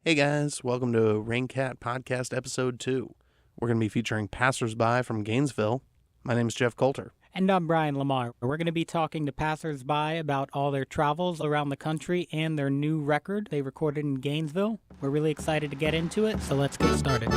Hey guys, welcome to Raincat Podcast Episode 2. We're going to be featuring passersby from Gainesville. My name is Jeff Coulter. And I'm Brian Lamar. We're going to be talking to passersby about all their travels around the country and their new record they recorded in Gainesville. We're really excited to get into it, so let's get started.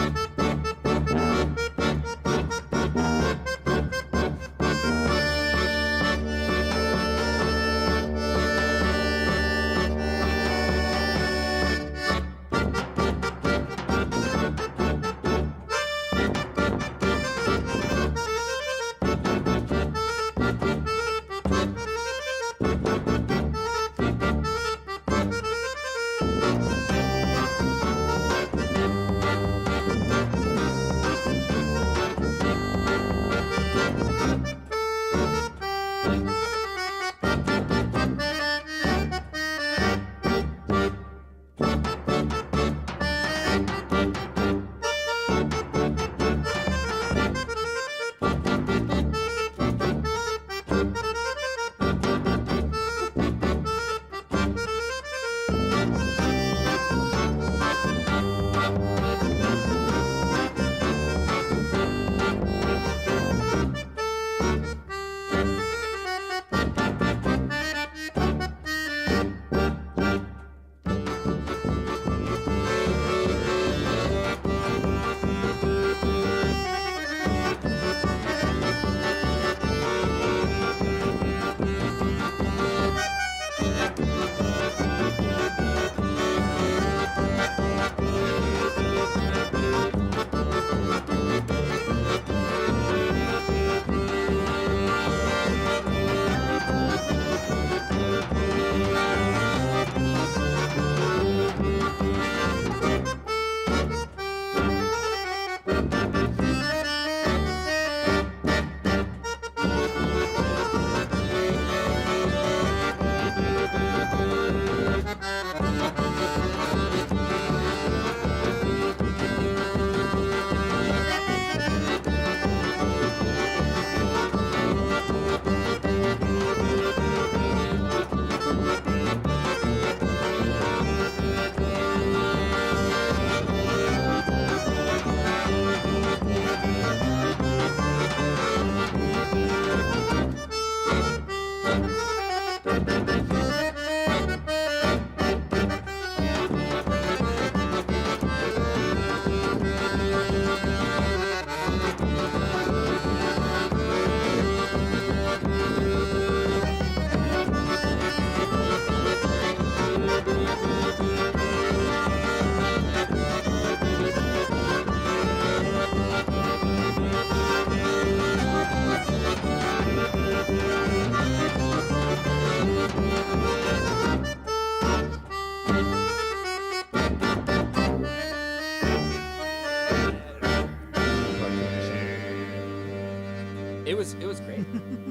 It was great.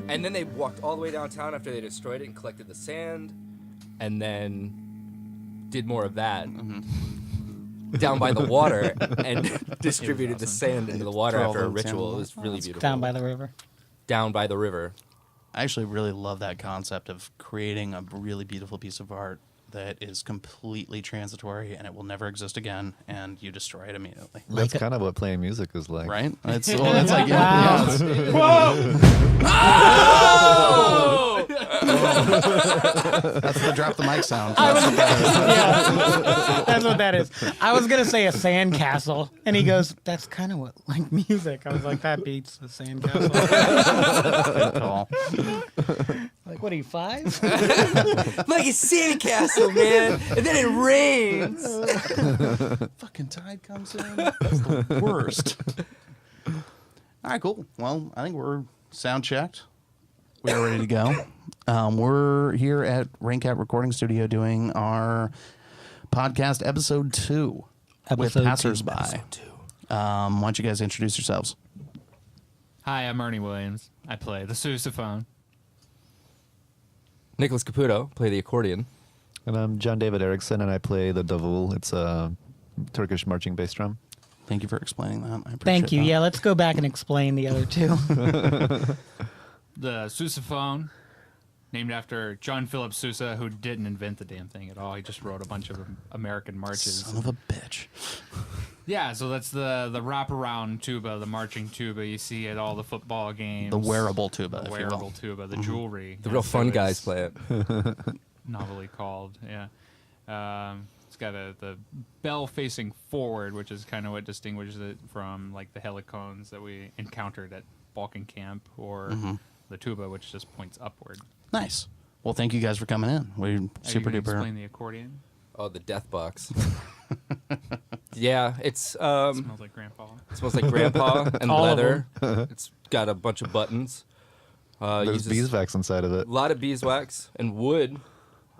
And then they walked all the way downtown after they destroyed it and collected the sand, and then did more of that down by the water and distributed the sand into the water after a ritual. It was really beautiful. Down by the river. Down by the river. I actually really love that concept of creating a really beautiful piece of art that is completely transitory and it will never exist again, and you destroy it immediately. That's kind of what playing music is like. Right? It's like, yeah. Whoa! Oh! That's the drop the mic sound. That's what that is. I was going to say a sandcastle, and he goes, that's kind of what, like music. I was like, that beats the sandcastle. Like, what are you, 5? Like a sandcastle, man. And then it rains. Fucking tide comes in. That's the worst. All right, cool. Well, I think we're sound checked. We are ready to go. We're here at Raincat Recording Studio doing our podcast episode 2 with passersby. Why don't you guys introduce yourselves? Hi, I'm Ernie Williams. I play the sousaphone. Nicholas Caputo, play the accordion. And I'm John David Eriksson, and I play the davul. It's a Turkish marching bass drum. Thank you for explaining that. I appreciate Thank you. that. Yeah, let's go back and explain the other two. The sousaphone named after John Philip Sousa, who didn't invent the damn thing at all. He just wrote a bunch of American marches. Son of a bitch. Yeah, so that's the wraparound tuba, the marching tuba you see at all the football games. The wearable tuba, The if you wearable will. tuba, the jewelry. The real as fun it guys was play it. Novelly called, yeah. It's got the bell facing forward, which is kind of what distinguishes it from like the helicones that we encountered at Balkan Camp, or the tuba, which just points upward. Nice. Well, thank you guys for coming in. We Are you super gonna duper. explain the accordion? Oh, the death box. Yeah, it's Smells like grandpa. smells like grandpa and All of leather. It's got a bunch of buttons. There's Uses beeswax inside of it. a lot of beeswax and wood,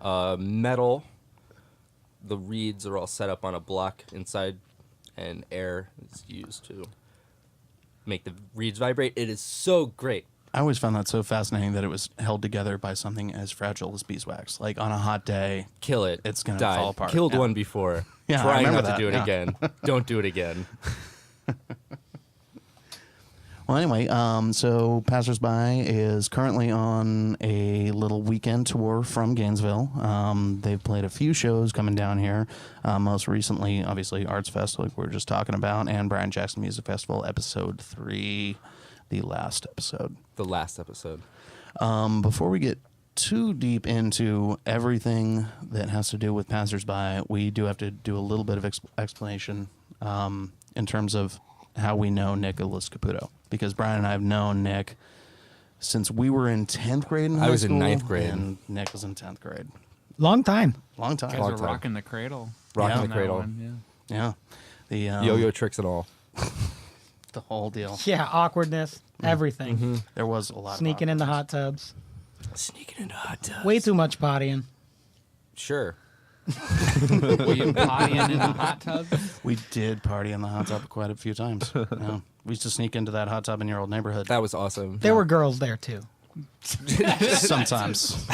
metal. The reeds are all set up on a block inside, and air is used to make the reeds vibrate. It is so great. I always found that so fascinating that it was held together by something as fragile as beeswax. Like on a hot day, Kill it. It's gonna Died. fall apart, Killed yeah. one before. Yeah, I Try remember not that, to do it yeah. again. Don't do it again. well, anyway, so Passersby is currently on a little weekend tour from Gainesville. They've played a few shows coming down here. Most recently, obviously, Arts Fest, like we were just talking about, and Brian Jackson Music Festival, episode 3, the last episode. The last episode. Before we get too deep into everything that has to do with Passersby, we do have to do a little bit of explanation in terms of how we know Nicholas Caputo. Because Brian and I have known Nick since we were in 10th grade in high I was in school, ninth grade. and Nick was in 10th grade. Long time. Long You time. guys Long are time. rocking the cradle. Rocking Yeah. the On that cradle. one, Yeah. The Yo-yo tricks and all. the whole deal. Yeah, awkwardness, everything. There was a lot Sneaking of in the hot tubs. Sneaking into hot tubs. Way too much pottying. Sure. yeah. Were you pottying in the hot tub? We did party in the hot tub quite a few times. Yeah. We used to sneak into that hot tub in your old neighborhood. That was awesome. There were girls there too. Sometimes.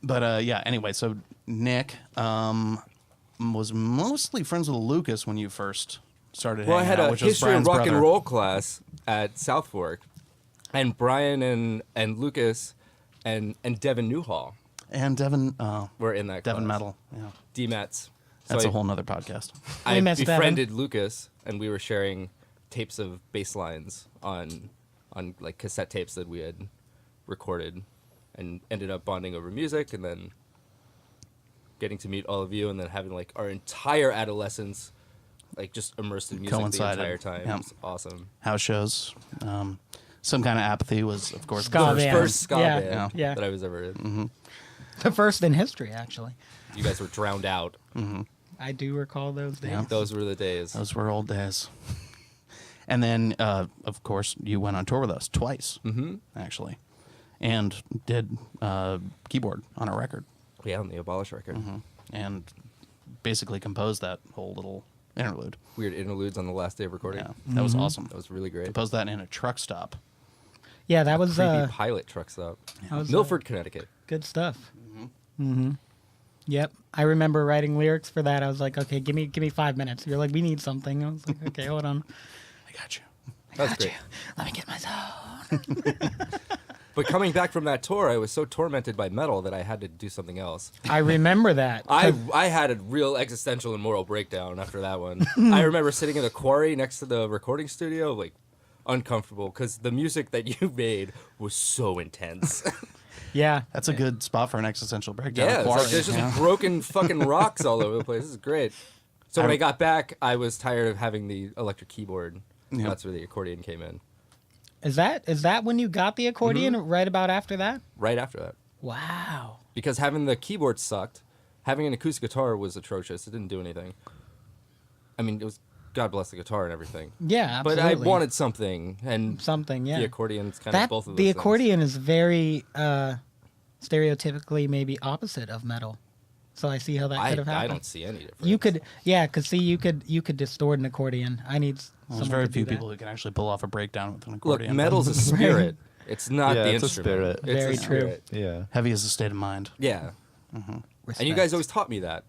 But yeah, anyway, so Nick was mostly friends with Lucas when you first started Well, I hanging had out, a which was history of Brian's rock brother. and roll class at South Fork, and Brian and Lucas and Devin Newhall And Devin, were in that Devin class. Metal. Yeah. D-Mats. That's So a whole nother podcast. I We missed Devin. befriended Lucas, and we were sharing tapes of bass lines on like cassette tapes that we had recorded, and ended up bonding over music, and then getting to meet all of you, and then having like our entire adolescence like just immersed in music Coincided. the entire time. Yeah. It was awesome. House shows. Some kind of apathy was, of course, Ska the band. First ska Yeah, band yeah. that I was ever in. The first in history, actually. You guys were drowned out. I do recall those days. Yeah. Those were the days. Those were old days. And then, of course, you went on tour with us twice, actually, and did keyboard on a record, Yeah, on the Abolish record. and basically composed that whole little interlude. Weird interludes on the last day of recording. Yeah, that was awesome. That was really great. Composed that in a truck stop. Yeah, that was Creepy pilot truck stop. that was, Milford, Connecticut. good stuff. Yep, I remember writing lyrics for that. I was like, okay, give me 5 minutes. You're like, we need something. I was like, okay, hold on. I got you. That was great. Let me get my zone. But coming back from that tour, I was so tormented by metal that I had to do something else. I remember that. I had a real existential and moral breakdown after that one. I remember sitting in the quarry next to the recording studio, like uncomfortable, because the music that you made was so intense. Yeah. That's a good spot for an existential breakdown. Yeah, it's Quarry, like there's just yeah. broken fucking rocks all over the place. This is great. So when I- I got back, I was tired of having the electric keyboard. Yeah. That's where the accordion came in. Is that when you got the accordion? Right about after that? Right after that. Wow. Because having the keyboard sucked. Having an acoustic guitar was atrocious. It didn't do anything. I mean, it was God bless the guitar and everything. Yeah, But absolutely. I wanted something, and something. Yeah. the accordion's kind that of both of those the things. accordion is very stereotypically maybe opposite of metal. So I see how that could have happened. I don't see any difference. You could, yeah, because see, you could distort an accordion. I need. There's someone very to do few that. people who can actually pull off a breakdown with an Look, accordion. metal's a spirit. It's not Yeah, the it's a instrument. spirit. It's Very a true. spirit. Yeah. Heavy is a state of mind. Yeah. Respect. And you guys always taught me that.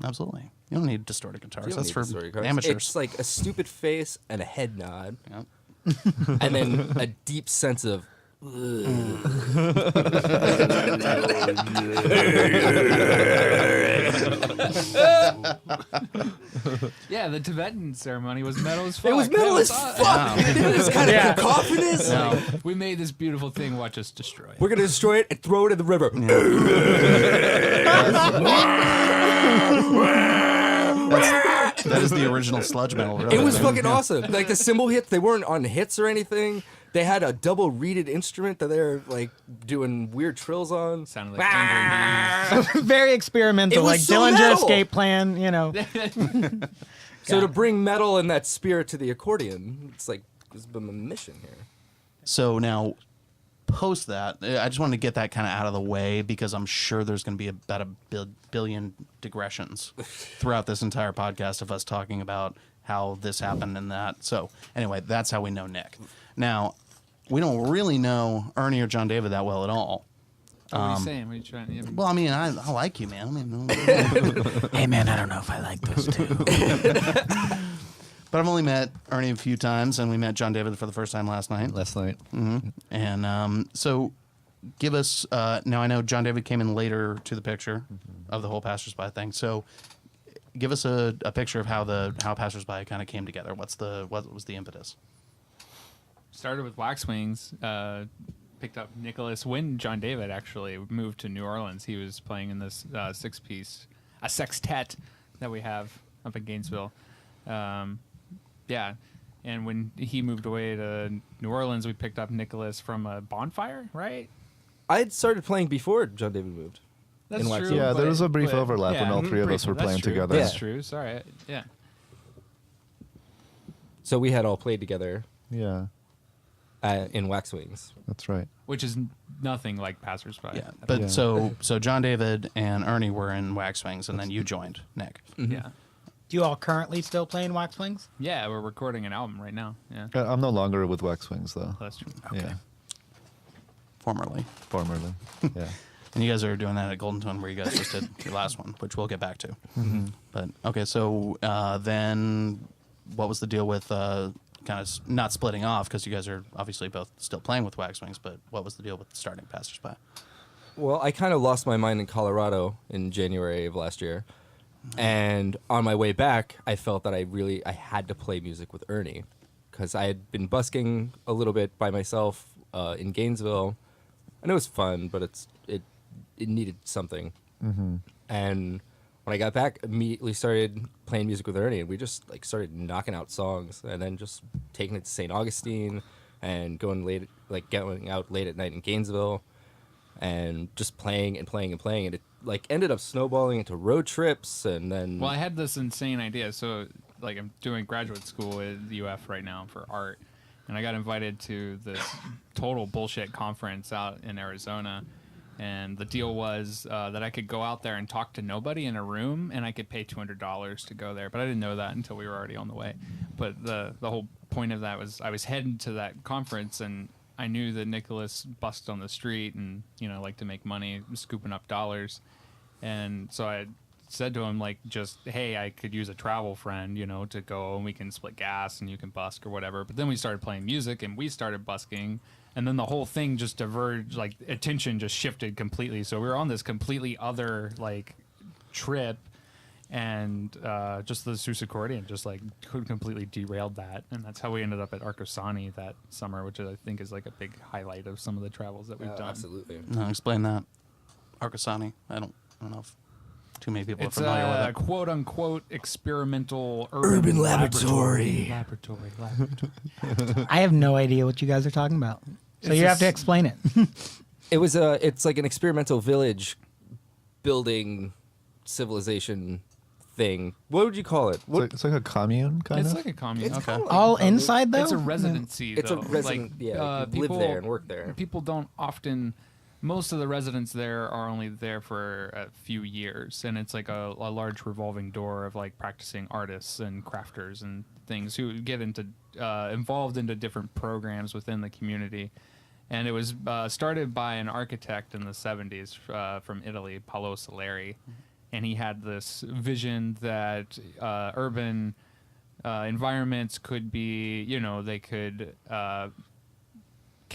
Absolutely. You don't need distorted guitars. You don't That's need for distorted guitars. amateurs. It's like a stupid face and a head nod, Yep. and then a deep sense of, Yeah, the Tibetan ceremony was metal as fuck. It was metal as fuck. It was kind of cacophonous. No. We made this beautiful thing. Watch us destroy it. We're gonna destroy it and throw it in the river. That is the original sludge metal. Really. It was fucking awesome. Like the cymbal hits, they weren't on hits or anything. They had a double reeded instrument that they were like doing weird trills on. Sounded like Angry Bees. Very experimental, It was like so Dillinger metal. Escape Plan, you know. So to bring metal and that spirit to the accordion, it's like there's been a mission here. So now, post that, I just wanted to get that kind of out of the way because I'm sure there's going to be about a billion digressions throughout this entire podcast of us talking about how this happened and that. So anyway, that's how we know Nick. Now, we don't really know Ernie or John David that well at all. What are you saying? What are you trying to... Well, I mean, I like you, man. I mean, Hey, man, I don't know if I like those two. but I've only met Ernie a few times, and we met John David for the first time last night. Last night. And so give us, now I know John David came in later to the picture of the whole Passersby thing. So give us a picture of how Passersby kind of came together. What was the impetus? Started with Waxwings. Picked up Nicholas when John David actually moved to New Orleans. He was playing in this six-piece, a sextet that we have up in Gainesville. Yeah, and when he moved away to New Orleans, we picked up Nicholas from a Bonfire, right? I had started playing before John David moved. That's In true. Waxwings. Yeah, there was a brief but- overlap when all three of us were that's playing true. together. That's Yeah. true. Sorry. Yeah. So we had all played together Yeah, in Waxwings. that's right. Which is nothing like Passersby. Yeah, but Yeah. so John David and Ernie were in Waxwings, and then you joined Nick. Yeah. Do you all currently still play in Waxwings? Yeah, we're recording an album right now. Yeah. I'm no longer with Waxwings though. That's true. Yeah, Formerly. formerly. Yeah. And you guys are doing that at Golden Tone where you guys just did your last one, which we'll get back to. But okay, so then what was the deal with kind of not splitting off because you guys are obviously both still playing with Waxwings, but what was the deal with starting Passersby? Well, I kind of lost my mind in Colorado in January of last year. And on my way back, I felt that I had to play music with Ernie because I had been busking a little bit by myself in Gainesville. And it was fun, but it needed something. And when I got back, immediately started playing music with Ernie, and we just like started knocking out songs, and then just taking it to St. Augustine and going out late at night in Gainesville, and just playing and playing and playing, and it like ended up snowballing into road trips, and then Well, I had this insane idea. So, like, I'm doing graduate school at the UF right now for art, and I got invited to this total bullshit conference out in Arizona. And the deal was that I could go out there and talk to nobody in a room, and I could pay $200 to go there. But I didn't know that until we were already on the way. But the whole point of that was I was heading to that conference, and I knew that Nicholas busked on the street and, you know, liked to make money scooping up dollars. And so I said to him, like, just, hey, I could use a travel friend, you know, to go, and we can split gas and you can busk or whatever. But then we started playing music, and we started busking. And then the whole thing just diverged, like, attention just shifted completely. So we were on this completely other, like, trip. And just the Seuss accordion just, like, completely derailed that. And that's how we ended up at Arcosani that summer, which I think is, like, a big highlight of some of the travels that we've done. absolutely. No, explain that. Arcosani. I don't know if too many people It's are familiar a with it. quote-unquote experimental urban laboratory. Laboratory. I have no idea what you guys are talking about. So It's you have to just- explain it. It's like an experimental village building civilization thing. What would you call it? What? It's like a commune, kind It's of. like a commune. It's kinda like All a- inside, though? It's a residency. It's a though. resident. Like, Yeah, you live there and work there. People don't often. Most of the residents there are only there for a few years, and it's like a large revolving door of like practicing artists and crafters and things who get into involved into different programs within the community. And it was started by an architect in the 70s from Italy, Paolo Soleri, and he had this vision that urban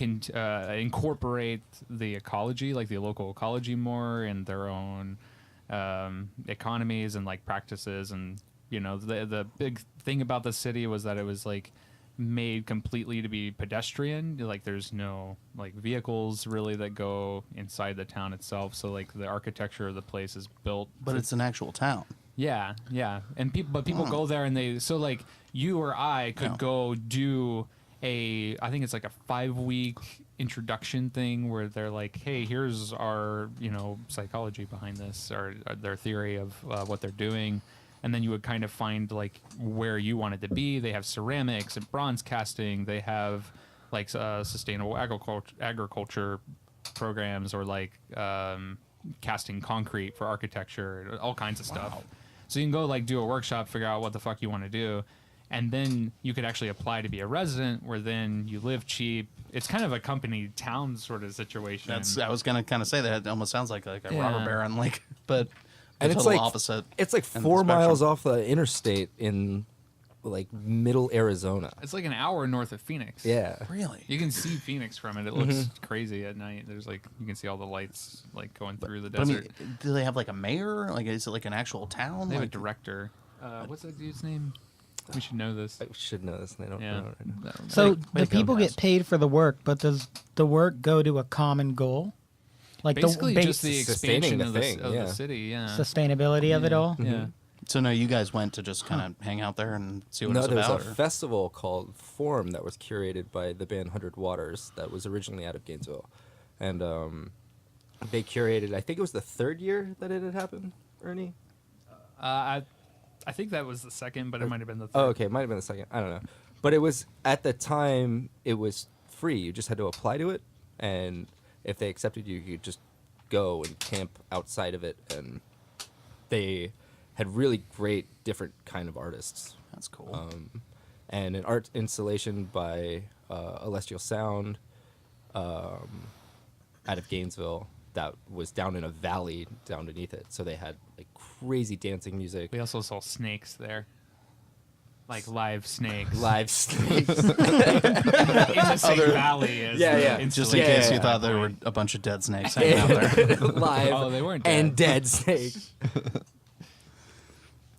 can incorporate the ecology, like the local ecology, more in their own economies and like practices. And the big thing about the city was that it was like made completely to be pedestrian. Like there's no like vehicles really that go inside the town itself. So like the architecture of the place is built. But it's an actual town. Yeah, and people go there and like you or I could go do I think it's like a 5-week introduction thing where they're like, hey, here's our psychology behind this, or their theory of what they're doing, and then you would kind of find like where you wanted to be. They have ceramics and bronze casting. They have like sustainable agriculture programs, or like casting concrete for architecture, all kinds of stuff. So you can go like do a workshop, figure out what the fuck you want to do, and then you could actually apply to be a resident, where then you live cheap. It's kind of a company town sort of situation. I was gonna kind of say that. It almost sounds like a robber baron, like, but And the it's total like opposite. It's like end of the 4 miles spectrum. off the interstate in like middle Arizona. It's like an hour north of Phoenix. Yeah. Really? You can see Phoenix from it. It looks crazy at night. There's like you can see all the lights like going through the But I desert. mean, do they have like a mayor? Like, is it like an actual town? They have a Like, director. What's that dude's name? We should know this. I should know this. And I don't Yeah. know it right now. So way to the go, people guys. get paid for the work, but does the work go to a common goal? Like Basically, the just the Sustaining expansion the of, thing, of yeah. the city. Yeah. sustainability of it all? Yeah. So no, you guys went to just kind of hang out there and see what No, it's there was about. a or- festival called Forum that was curated by the band 100 Waters that was originally out of Gainesville. And they curated, I think it was the 3rd year that it had happened, Ernie? I think that was the second, but it might have been the third. Oh, okay. It might have been the second. I don't know. But it was, at the time, it was free. You just had to apply to it. And if they accepted you, you could just go and camp outside of it. And they had really great different kind of artists. That's cool. And an art installation by Celestial Sound out of Gainesville that was down in a valley down beneath it. So they had like crazy dancing music. We also saw snakes there, like live snakes. Live snakes. in the same valley as Yeah, the yeah. just in Yeah, case yeah, you yeah. thought there were a bunch of dead snakes hanging out there. Live Oh, they weren't and dead snakes.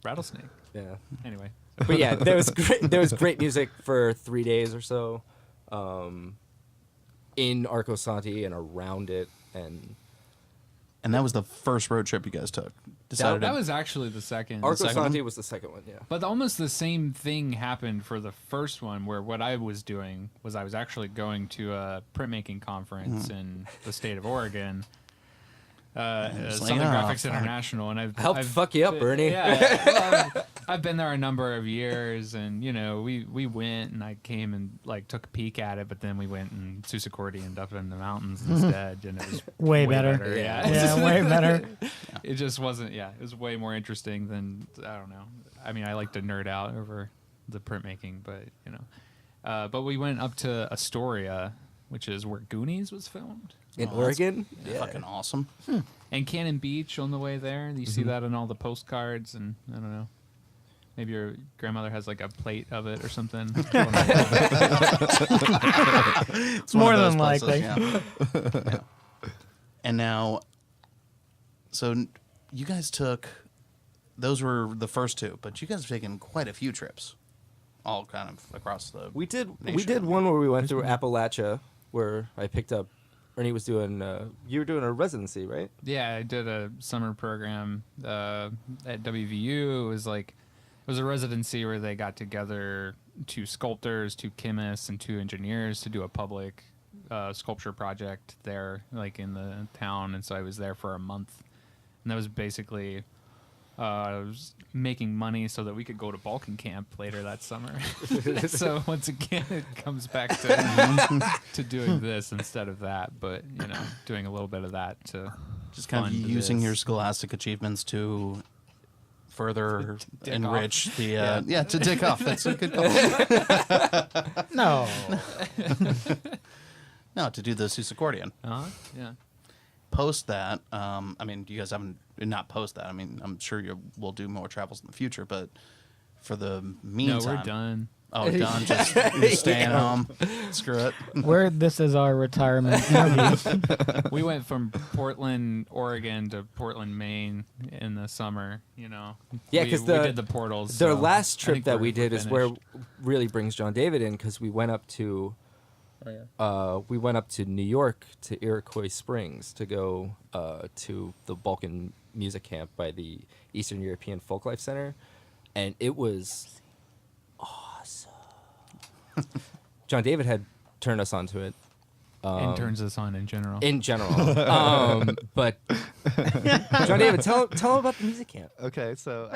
rattlesnake. Yeah. Anyway, But yeah, there was great music for 3 days or so in Arco Santi and around it. And And that was the first road trip you guys took. Decided that to- was actually the second. Arco second Santi one? was the second one, yeah. But almost the same thing happened for the first one, where what I was doing was I was actually going to a printmaking conference in the state of Oregon, just Southern like, oh, Graphics fuck. International, and I've Helped fuck you up, Ernie. Yeah, well, I've been there a number of years, and we went, and I came and like took a peek at it, but then we went and Susukordioned up in the mountains instead, and it was Way better. Yeah, Yeah, way better. it just wasn't. Yeah, it was way more interesting than I don't know. I mean, I like to nerd out over the printmaking, but but we went up to Astoria, which is where Goonies was filmed, In Oh, that's Oregon? fucking awesome. and Cannon Beach on the way there. You see that on all the postcards, and I don't know. Maybe your grandmother has like a plate of it or something. It's one More of those than places, likely. yeah. Yeah. And now, so you guys took, those were the first two, but you guys have taken quite a few trips, all kind of across the. We did nation. one where we went through Appalachia, where I picked up. Ernie was doing. You were doing a residency, right? Yeah, I did a summer program at WVU. It was a residency where they got together 2 sculptors, 2 chemists, and 2 engineers to do a public sculpture project there, like in the town. And so I was there for a month, and that was basically I was making money so that we could go to Balkan camp later that summer. So once again, it comes back to doing this instead of that, but doing a little bit of that to Just kind of fund using this. your scholastic achievements to further dick enrich off. the to dick off. That's a good call. No. No, to do the Susukordien. Yeah. Post that, I mean, you guys haven't not post that. I mean, I'm sure we'll do more travels in the future, but for the No, meantime, we're done. Oh, done. Just staying home. Screw it. This is our retirement interview. We went from Portland, Oregon to Portland, Maine in the summer. You know. Yeah, We- because we did the portals. The so last I trip think that we're- we did we're is where finished. really brings John David in, because we went up to New York to Iroquois Springs to go to the Balkan Music Camp by the Eastern European Folklife Center, and it was awesome. John David had turned us onto it. and turns us on in general. In general, but John David, tell him about the music camp. Okay, so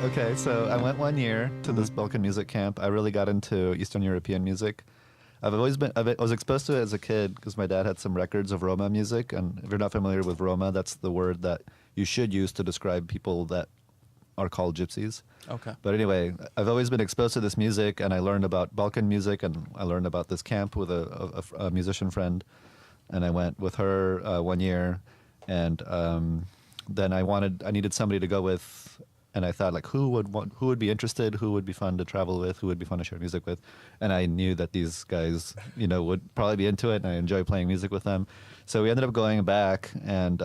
Okay, so I went 1 year to this Balkan music camp. I really got into Eastern European music. I was exposed to it as a kid because my dad had some records of Roma music. And if you're not familiar with Roma, that's the word that you should use to describe people that are called gypsies. Okay. But anyway, I've always been exposed to this music, and I learned about Balkan music, and I learned about this camp with a musician friend. And I went with her 1 year, and then I needed somebody to go with. And I thought, like, who would be interested? Who would be fun to travel with? Who would be fun to share music with? And I knew that these guys, would probably be into it, and I enjoy playing music with them. So we ended up going back, and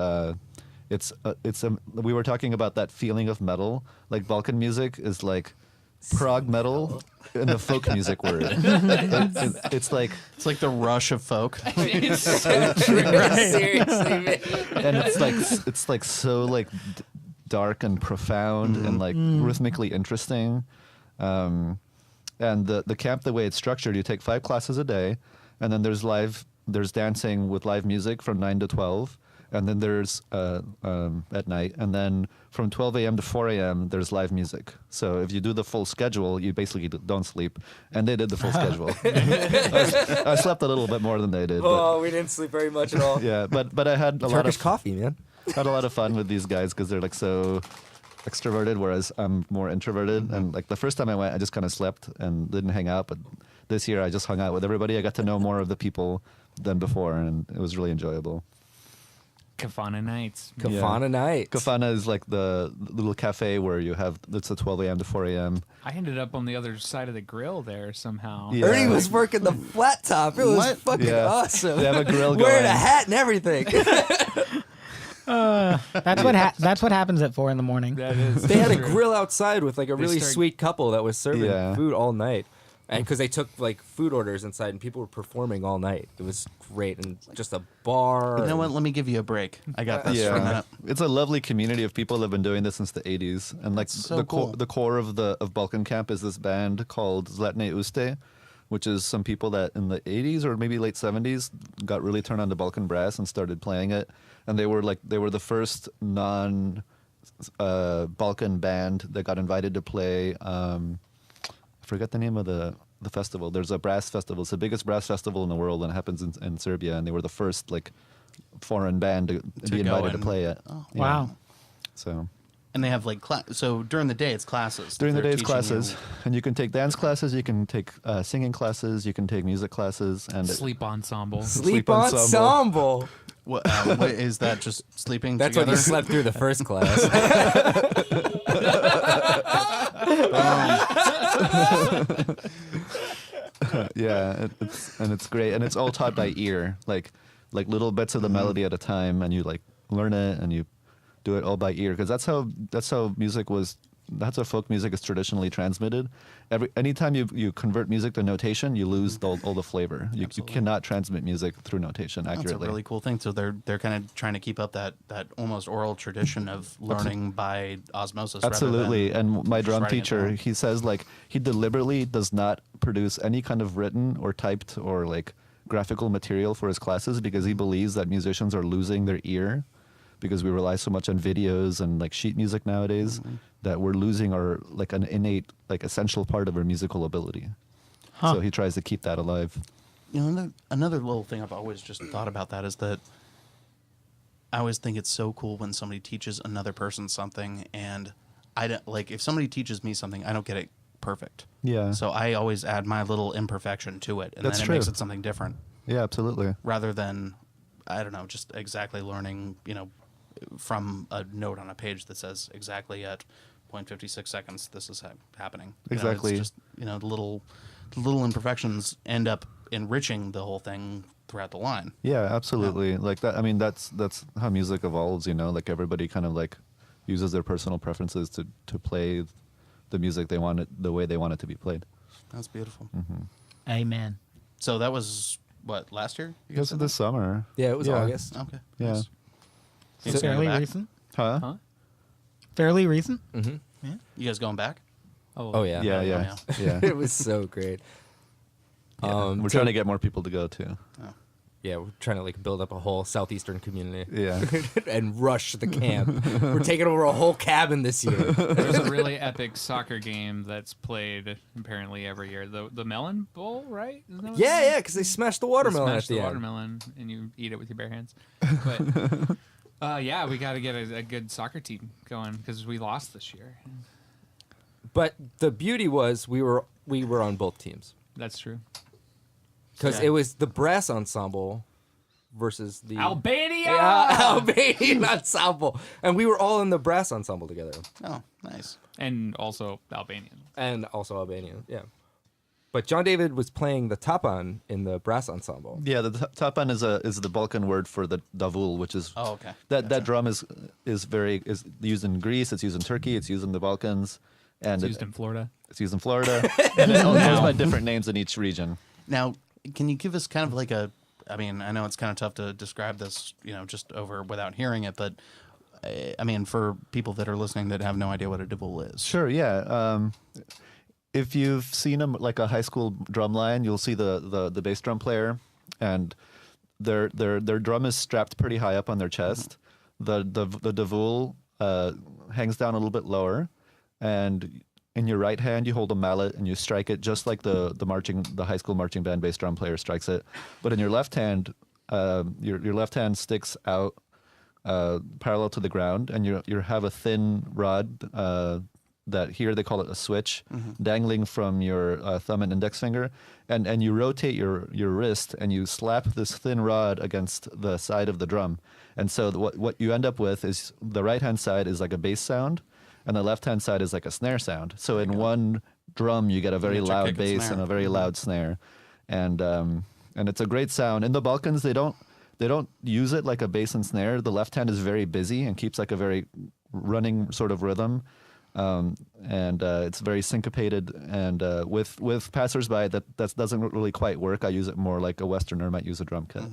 we were talking about that feeling of metal. Like Balkan music is like prog metal in the folk music word. It's like, It's like the Rush of folk. It's so Seriously, man. and it's like so like dark and profound and like rhythmically interesting. And the camp, the way it's structured, you take 5 classes a day, and then there's dancing with live music from 9 to 12. And then there's at night, and then from 12 a.m. to 4 a.m. there's live music. So if you do the full schedule, you basically don't sleep. And they did the full schedule. I slept a little bit more than they did. But, Oh, we didn't sleep very much at all. yeah, but I had a lot Turkish of coffee, man. had a lot of fun with these guys because they're like so extroverted, whereas I'm more introverted. And like the first time I went, I just kind of slept and didn't hang out. But this year, I just hung out with everybody. I got to know more of the people than before, and it was really enjoyable. Kafana nights. Kafana night. Kafana is like the little cafe where you have it's a 12 a.m. to 4 a.m. I ended up on the other side of the grill there somehow. Yeah. Ernie was working the flat top. It was What? fucking Yeah. awesome. They have a grill Wearing going. a hat and everything. That's what happens at 4 in the morning. That is. They had a true. grill outside with like a really start- sweet couple that was serving Yeah. food all night. And because they took like food orders inside and people were performing all night. It was great. And just a bar. You know and- what? Let me give you a break. I got this for a Yeah, minute. it's a lovely community of people that have been doing this since the 80s, and like That's so the cool. the core of Balkan Camp is this band called Zlatne Uste, which is some people that in the 80s or maybe late 70s got really turned on to Balkan brass and started playing it, and they were the first non Balkan band that got invited to play. I forget the name of the festival. There's a brass festival. It's the biggest brass festival in the world, and it happens in Serbia. And they were the first like foreign band to be go invited to and- play it. Oh. Yeah. Wow. So And they have like so during the day it's classes. during the They're day it's teaching classes, you- and you can take dance classes, you can take singing classes, you can take music classes, and Sleep ensemble. Sleep ensemble. ensemble. What is that? Just sleeping That's together? when you slept through the first class. yeah, it's great, and it's all taught by ear, like little bits of the melody at a time, and you like learn it and you do it all by ear because that's how music was. That's how folk music is traditionally transmitted. Anytime you convert music to notation, you lose all the flavor. You cannot transmit music through notation That's a accurately. really cool thing. So they're kind of trying to keep up that almost oral tradition of learning by osmosis. Absolutely. Rather than And my just drum writing it teacher, down. he says like he deliberately does not produce any kind of written or typed or like graphical material for his classes because he believes that musicians are losing their ear because we rely so much on videos and like sheet music nowadays that we're losing our like an innate like essential part of our musical ability. Huh. So he tries to keep that alive. You know, another little thing I've always just thought about that is that I always think it's so cool when somebody teaches another person something, and I don't like if somebody teaches me something, I don't get it perfect. Yeah. So I always add my little imperfection to it, and That's then true. it makes it something different, Yeah, absolutely. rather than I don't know, just exactly learning, from a note on a page that says exactly at 0.56 seconds this is happening. Exactly. It's just the little imperfections end up enriching the whole thing throughout the line. Yeah, absolutely. Like that. I mean, that's how music evolves. Like everybody kind of like uses their personal preferences to play the music they want it the way they want it to be played. That's beautiful. Amen. So that was what, last year? You guys Because said of that? this summer. Yeah, it was August. Okay. Yeah. Nice. You It's guys going fairly back? recent. Huh? Huh? Fairly recent. You guys going back? Oh, yeah. Yeah, yeah. yeah. It was so great. We're trying to get more people to go too. Yeah, we're trying to like build up a whole southeastern community. Yeah. And rush the camp. We're taking over a whole cabin this year. There's a really epic soccer game that's played apparently every year. The Melon Bowl, right? Isn't that what Yeah, it is? yeah, because they smashed the You watermelon smash at the, the end. watermelon and you eat it with your bare hands. But yeah, we got to get a good soccer team going because we lost this year. But the beauty was we were on both teams That's true. because Yeah. it was the brass ensemble versus the Albania. Albanian ensemble, and we were all in the brass ensemble together, Oh, nice. And also Albanian. and also Albanian. Yeah, but John David was playing the tapan in the brass ensemble. Yeah, the tapan is the Balkan word for the davul, which is Oh, okay. that drum is used in Greece, it's used in Turkey, it's used in the Balkans, And It's used in Florida. It's used in Florida, and it goes by different names in each region. Now, can you give us kind of like a? I mean, I know it's kind of tough to describe this, just over without hearing it, but I mean, for people that are listening that have no idea what a Davool is. Sure, yeah. If you've seen like a high school drum line, you'll see the bass drum player, and their drum is strapped pretty high up on their chest. The Davool hangs down a little bit lower, and in your right hand you hold a mallet and you strike it just like the high school marching band bass drum player strikes it. But in your left hand, your left hand sticks out parallel to the ground, and you have a thin rod that here they call it a switch, dangling from your thumb and index finger, and you rotate your wrist and you slap this thin rod against the side of the drum, and so what you end up with is the right hand side is like a bass sound, and the left hand side is like a snare sound. So in one drum you get a very Electric loud kick and bass snare. and a very loud snare, and it's a great sound. In the Balkans they don't use it like a bass and snare. The left hand is very busy and keeps like a very running sort of rhythm. And it's very syncopated, and with passersby that doesn't really quite work. I use it more like a Westerner might use a drum kit.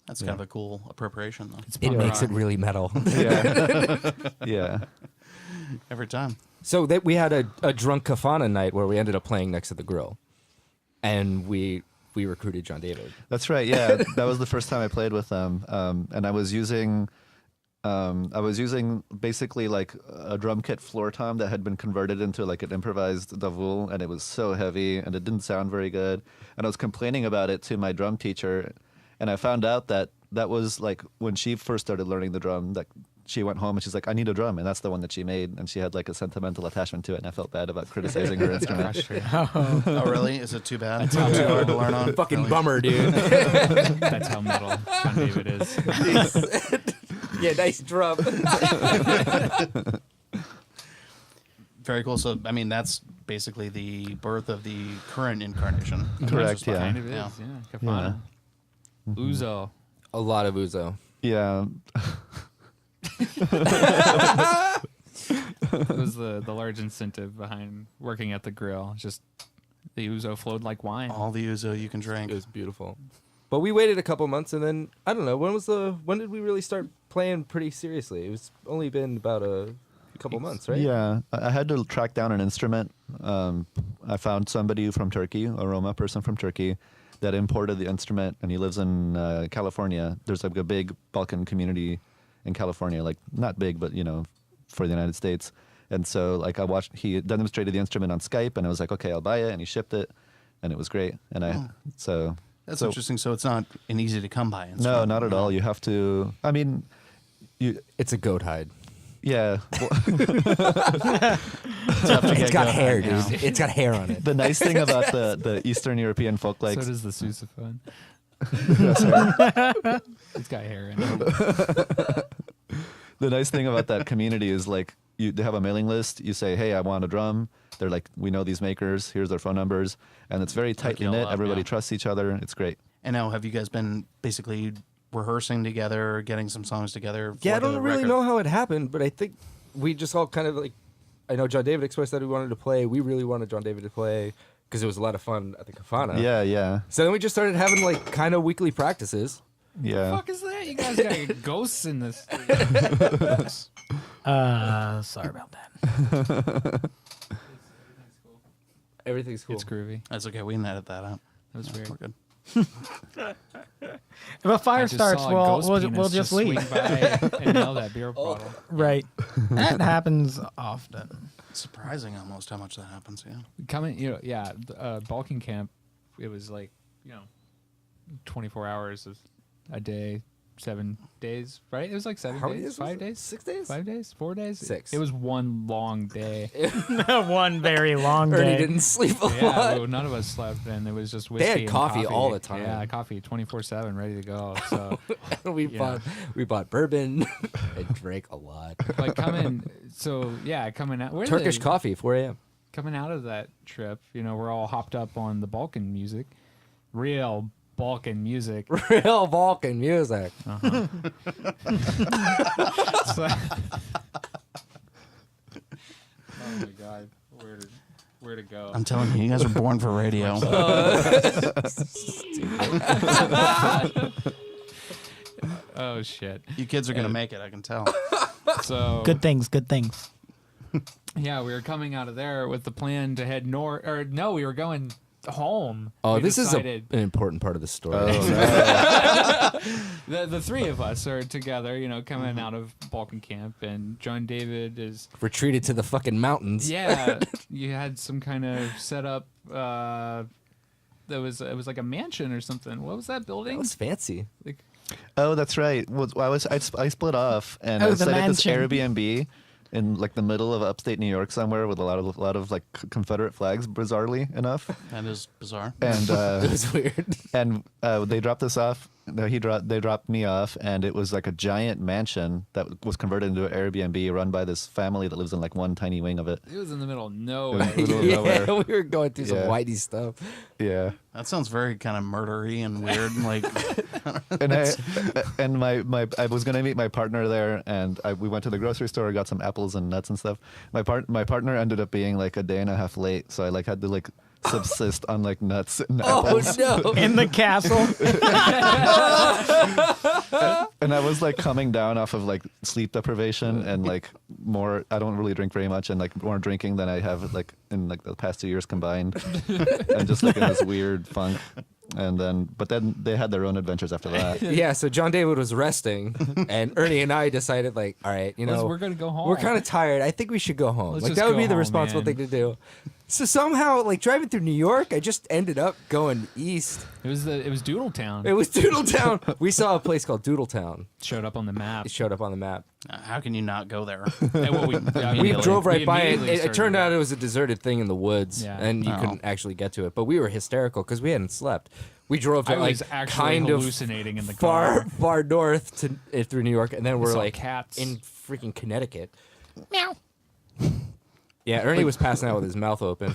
That's kind of a cool appropriation, though. It makes it really metal. Yeah, yeah. Every time. So we had a drunk kafana night where we ended up playing next to the grill, and we recruited John David. That's right. Yeah, that was the first time I played with them, and I was using basically like a drum kit floor tom that had been converted into like an improvised Davool, and it was so heavy and it didn't sound very good. And I was complaining about it to my drum teacher, and I found out that was like when she first started learning the drum, that she went home and she's like, I need a drum, and that's the one that she made, and she had like a sentimental attachment to it, and I felt bad about criticizing her instrument. Oh, really? Is it too bad? It's not too hard to learn on? Fucking Really? bummer, dude. That's how metal John David is. Yeah, nice drum. Very cool. So, I mean, that's basically the birth of the current incarnation. Correct, yeah. Kind of is, Yeah. yeah. Kafana. Uzo. A lot of Uzo. Yeah. It was the large incentive behind working at the grill. Just the Uzo flowed like wine. All the Uzo you can drink. It was beautiful. But we waited a couple months, and then I don't know when did we really start playing pretty seriously? It was only been about a couple months, right? Yeah, I had to track down an instrument. I found somebody from Turkey, a Roma person from Turkey, that imported the instrument, and he lives in California. There's like a big Balkan community in California, like not big, but for the United States. And so like he demonstrated the instrument on Skype, and I was like, okay, I'll buy it, and he shipped it, and it was great. And That's interesting. So it's not an easy to come by No, instrument. not at all. You have to. I mean, It's a goat hide. yeah. It's got hair, dude. It's got hair on it. The nice thing about the Eastern European folk So like does the sousaphone. It's got hair in it. the nice thing about that community is like they have a mailing list. You say, hey, I want a drum. They're like, we know these makers. Here's their phone numbers, and it's very tightly you knit. up, Everybody yeah. trusts each other. It's great. And now, have you guys been basically rehearsing together, getting some songs together? Yeah, I for the don't really record? know how it happened, but I think we just all kind of like. I know John David expressed that he wanted to play. We really wanted John David to play because it was a lot of fun at the Kafana. Yeah, yeah, So then we just started having like kind of weekly practices. yeah. Fuck is that? You guys got ghosts in this. Sorry about that. Everything's cool. It's groovy. That's okay. We can edit that out. That was weird. We're good. If a fire I just starts, saw a ghost we'll penis just leave. swing by and nail that beer bottle. Right. That happens often. It's surprising almost how much that happens. Yeah. Coming, Balkan camp. It was like 24 hours of a day, 7 days, right? It was like 7 How many days, days was 5 it? days, 6 days? 5 days, 4 days, 6. It was one long day. One very long Ernie day. didn't sleep a Yeah, lot. well, none of us slept, and it was just They whiskey had and coffee all the time. Yeah, coffee 24/7, ready to go. So, we Yeah. bought bourbon and drank a lot. but coming out. Where Turkish coffee, 4 a.m. Coming out of that trip, we're all hopped up on the Balkan music, real Balkan music. Real Balkan music. So- oh my where to go. I'm telling you, you guys are born for radio. Oh shit. You kids are gonna make it. I can tell. So Good things, good things. yeah, we were coming out of there with the plan to head north. Or no, we were going home. Oh, We this decided- is an important part of the story. the three of us are together, coming out of Balkan camp, and John David is Retreated to the fucking mountains. yeah. You had some kind of setup. It was like a mansion or something. What was that building? That was fancy. Like, Oh, that's right. Well, I split off and Oh, I the stayed at this mansion. Airbnb in like the middle of upstate New York somewhere with a lot of like Confederate flags, bizarrely enough. That is bizarre. And It was weird. and they dropped us off. No, they dropped me off, and it was like a giant mansion that was converted into an Airbnb run by this family that lives in like one tiny wing of it. it was in the middle of It nowhere. was middle of Yeah, nowhere. we were going through some Yeah. whitey stuff. Yeah. That sounds very kind of murdery and weird. Like, And I was gonna meet my partner there, and we went to the grocery store, got some apples and nuts and stuff. My partner ended up being like a day and a half late, so I like had to like subsist on like nuts and Oh apples. no! In the castle. And I was like coming down off of like sleep deprivation and like more. I don't really drink very much, and like more drinking than I have like in like the past 2 years combined, and just like in this weird funk. And then they had their own adventures after that. Yeah, so John David was resting, and Ernie and I decided, like, all right, We're gonna go home. we're kind of tired. I think we should go home. Let's Like just that would go be the home, responsible man. thing to do. So somehow, like driving through New York, I just ended up going east. It was Doodletown. It was Doodletown. We saw a place called Doodletown. Showed up on the map. It showed up on the map. how can you not go there? And what we We drove right by it. immediately It started turned out to- it was a deserted thing in the woods, Yeah. and you Oh. couldn't actually get to it. But we were hysterical because we hadn't slept. We drove to I like was actually kind of hallucinating in the far car. far north to through New York, and then we're saw like cats. in freaking Connecticut. Meow. Yeah, Ernie was passing out with his mouth open.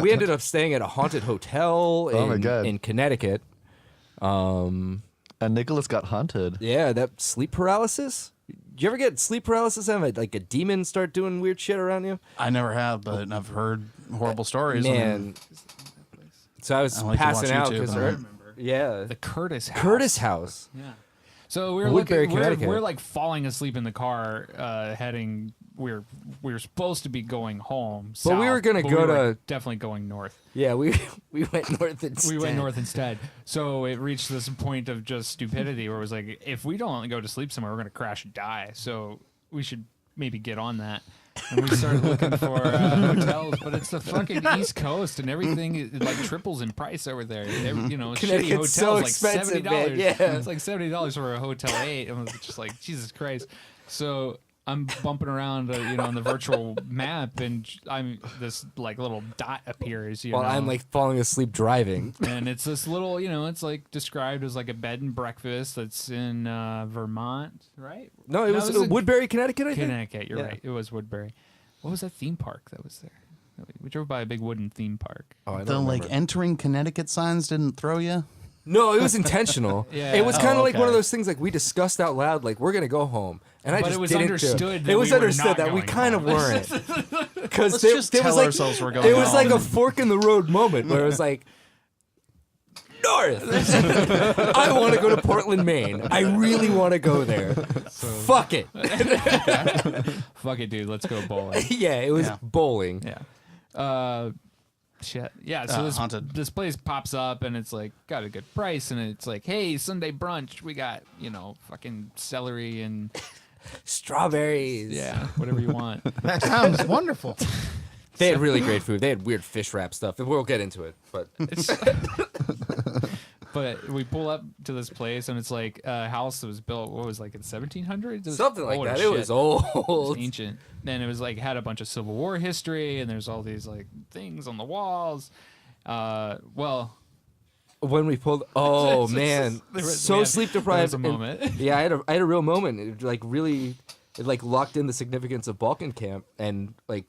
We ended up staying at a haunted hotel Oh my God. in Connecticut. And Nicholas got haunted. Yeah, that sleep paralysis. Do you ever get sleep paralysis and like a demon start doing weird shit around you? I never have, but I've heard horrible stories. Man. So I was I like to watch passing out YouTube, because I don't yeah, The Curtis House. Curtis House. Yeah. So we were Woodbury, looking, Connecticut. we're like falling asleep in the car, heading. We were supposed to be going home, But we south, were gonna but go we were to- definitely going north. Yeah, we went north instead. We went north instead. So it reached this point of just stupidity where it was like, if we don't go to sleep somewhere, we're gonna crash and die. So we should maybe get on that. And we started looking for hotels, but it's the fucking East Coast, and everything it like triples in price over there. Shitty Connecticut's hotels so like expensive, $70. man. Yeah. It's like $70 for a hotel 8, and it's just like Jesus Christ. So I'm bumping around, on the virtual map, and I'm this like little dot appears. While I'm like falling asleep driving. and it's this little, it's like described as like a bed and breakfast that's in Vermont, right? No, it was in Woodbury, Connecticut, I think. Connecticut. You're Yeah. right. It was Woodbury. What was that theme park that was there? We drove by a big wooden theme park. Oh, I don't The like remember. entering Connecticut signs didn't throw you. No, it was intentional. Yeah. It was kind of Oh, like one of okay. those things like we discussed out loud, like we're gonna go home, and I But just it was didn't understood do that it was we were understood not that we going kind of home. weren't, because Let's there, just there tell was like ourselves we're going it was like home. a fork in the road moment where it was like north. I want to go to Portland, Maine. I really want to go there. Fuck it. Fuck it, dude. Let's go bowling. Yeah, it was Yeah. bowling. Yeah. Shit. Yeah. So Haunted. this place pops up and it's like got a good price and it's like, hey, Sunday brunch. We got fucking celery and Strawberries. yeah, whatever you want. That sounds wonderful. They had really great food. They had weird fish wrap stuff. And we'll get into it. But But we pull up to this place and it's like a house that was built. What was it, like in 1700s? It was something like old as that. It shit. was It old. was ancient. And it was like had a bunch of Civil War history and there's all these like things on the walls. Well, When we pulled, oh man, there was- so man, sleep there deprived. was a and- moment. yeah, I had a real moment. It like really, it like locked in the significance of Balkan camp and like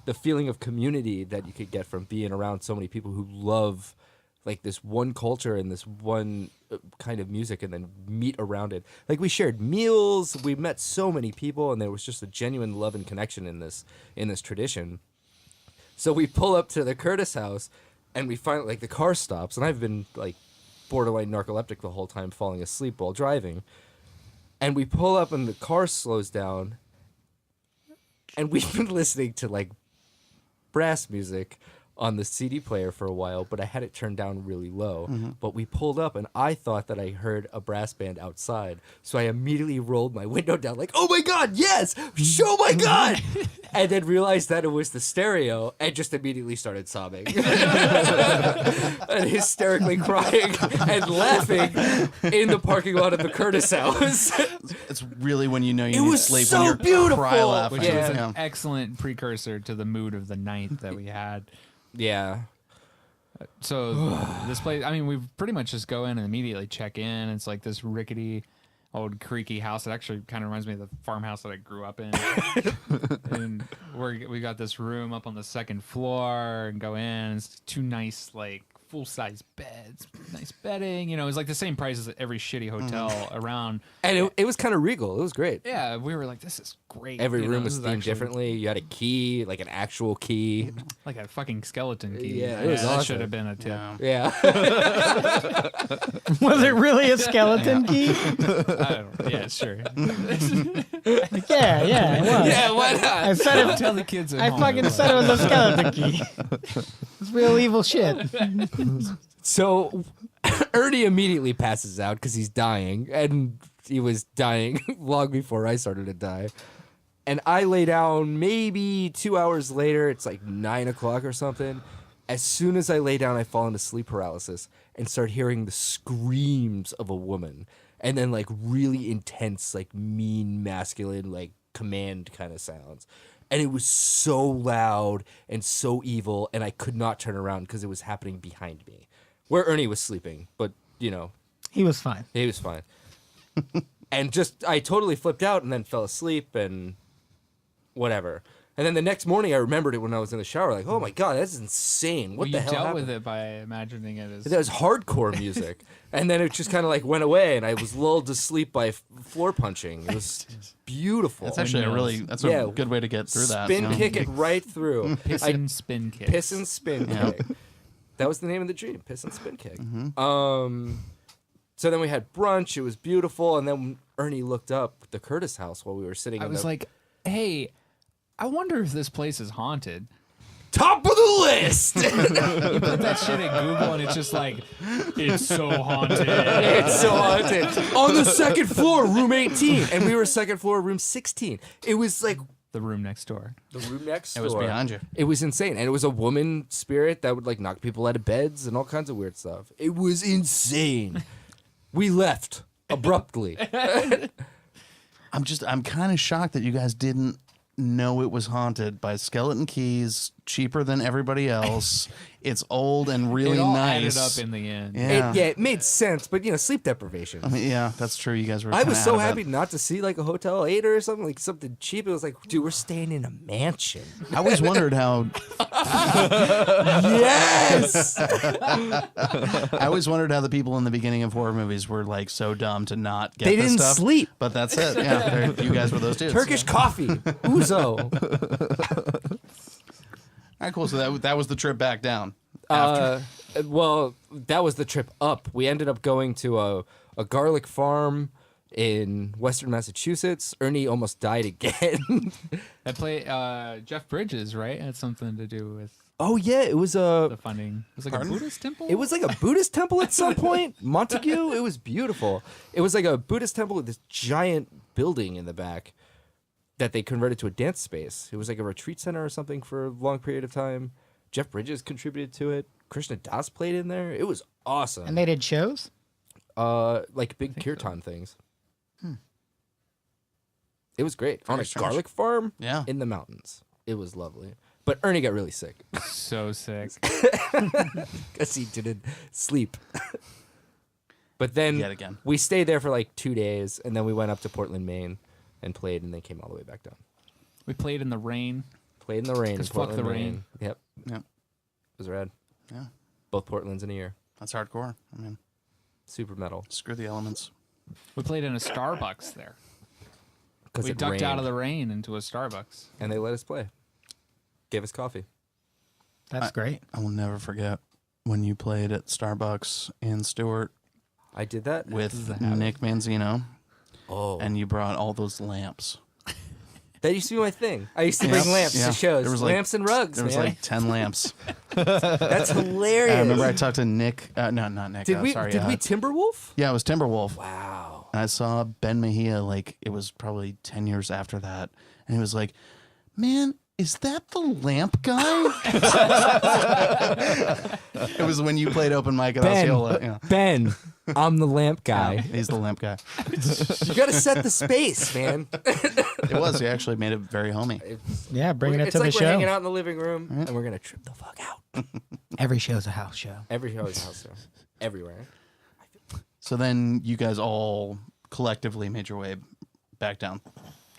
the feeling of community that you could get from being around so many people who love like this one culture and this one kind of music, and then meet around it. Like we shared meals, we met so many people, and there was just a genuine love and connection in this tradition. So we pull up to the Curtis house, and we find like the car stops, and I've been like borderline narcoleptic the whole time, falling asleep while driving. And we pull up, and the car slows down, and we've been listening to like brass music on the CD player for a while, but I had it turned down really low. But we pulled up, and I thought that I heard a brass band outside, so I immediately rolled my window down like, oh my God, yes, oh my God, and then realized that it was the stereo, and just immediately started sobbing and hysterically crying and laughing in the parking lot of the Curtis house. It's really when you know you It need was sleep so when you're beautiful! cry laughing. Which was Yeah. an excellent precursor to the mood of the night that we had. Yeah. So this place, I mean, we pretty much just go in and immediately check in. It's like this rickety, old creaky house. It actually kind of reminds me of the farmhouse that I grew up in. And we got this room up on the second floor and go in. It's two nice, like, full-size beds, nice bedding. You know, it was like the same price as every shitty hotel around. And it was kind of regal. It was great. Yeah, we were like, this is great. Every You know, room this was is themed actually differently. You had a key, like an actual key. like a fucking skeleton key. Yeah, it was that awesome. should have been a tip. Yeah. Yeah. Was it really a skeleton key? I don't, yeah, sure. Yeah, it was. Yeah, why not? I said it. Tell the kids at I home fucking it said it was a skeleton key. It's real evil shit. So Ernie immediately passes out because he's dying, and he was dying long before I started to die. And I lay down maybe 2 hours later. It's like 9 o'clock or something. As soon as I lay down, I fall into sleep paralysis and start hearing the screams of a woman. And then like really intense, like mean, masculine, like command kind of sounds. And it was so loud and so evil, and I could not turn around because it was happening behind me, where Ernie was sleeping. But, you know, He was fine. he was fine. And just, I totally flipped out and then fell asleep and whatever. And then the next morning, I remembered it when I was in the shower. Like, oh my God, that's insane. What Well, the you hell dealt happened? with it by imagining it as That was hardcore music. And then it just kind of like went away, and I was lulled to sleep by floor punching. It was beautiful. That's actually that's Yeah. a good way to get through that. Spin you know? kick it right through. piss I- and spin kick. Piss and spin Yeah. kick. That was the name of the dream, piss and spin kick. Mm-hmm. So then we had brunch. It was beautiful, and then Ernie looked up the Curtis house while we were sitting. I in was the like, hey, I wonder if this place is haunted. top of the list. You put that shit in Google and it's just like, it's so haunted. It's so haunted. On the second floor, room 18, and we were second floor, room 16. It was like The room next door. the room next It was door. behind you. It was insane, and it was a woman spirit that would like knock people out of beds and all kinds of weird stuff. It was insane. We left abruptly. I'm kind of shocked that you guys didn't know it was haunted by skeleton keys, cheaper than everybody else. It's old and really it all nice. added up in the end. Yeah. It made sense, but sleep deprivation. I mean, yeah, that's true. You guys were. I kinda was so out of it. happy not to see like a Hotel 8 or something, like something cheap. It was like, dude, we're staying in a mansion. I always wondered how. Yes! I always wondered how the people in the beginning of horror movies were like so dumb to not get They this didn't stuff. sleep. But that's it. Yeah, you guys were those dudes. Turkish Yeah. coffee. Uzo. All right, cool. So that was the trip back down. Well, that was the trip up. We ended up going to a garlic farm in Western Massachusetts. Ernie almost died again. That play Jeff Bridges, right? Had something to do with Oh yeah, it was the funding. It was like Pardon? a Buddhist temple. It was like a Buddhist temple at some point. Montague. It was beautiful. It was like a Buddhist temple with this giant building in the back that they converted to a dance space. It was like a retreat center or something for a long period of time. Jeff Bridges contributed to it. Krishna Das played in there. It was awesome. And they did shows? Like big kirtan things. It was great. On a Very strange. garlic farm Yeah. in the mountains. It was lovely. But Ernie got really sick so sick. because he didn't sleep. But then Yet again. we stayed there for like 2 days, and then we went up to Portland, Maine, and played, and then came all the way back down. We played in the rain. Played in the rain. in 'Cause fuck Portland, the Maine. rain. Yep. Yeah. It was rad. Yeah. Both Portlands in a year. That's hardcore. I mean, Super metal. screw the elements. We played in a Starbucks there. Because We it ducked out rained, of the rain into a Starbucks. and they let us play. Gave us coffee. That's great. I will never forget when you played at Starbucks in Stewart I did that. with Nick Manzino, Oh, and you brought all those lamps. that used to be my thing. I used to bring lamps Yeah. to shows. There was Lamps and rugs, There was man. like 10 lamps. That's hilarious. I remember I talked to Nick. No, not Nick. Did we? Sorry, did we Timberwolf? Yeah, it was Timberwolf. Wow. And I saw Ben Mejia, like, it was probably 10 years after that. And he was like, man, is that the lamp guy? It was when you played open mic at Osceola. Yeah. Ben, I'm the lamp guy. He's the lamp guy. You got to set the space, man. It was. He actually made it very homey. Yeah, bringing it It's to like the we're hanging show. out in the living room, and we're gonna trip the fuck out. Every show's a house show. Every house, everywhere. So then you guys all collectively made your way back down.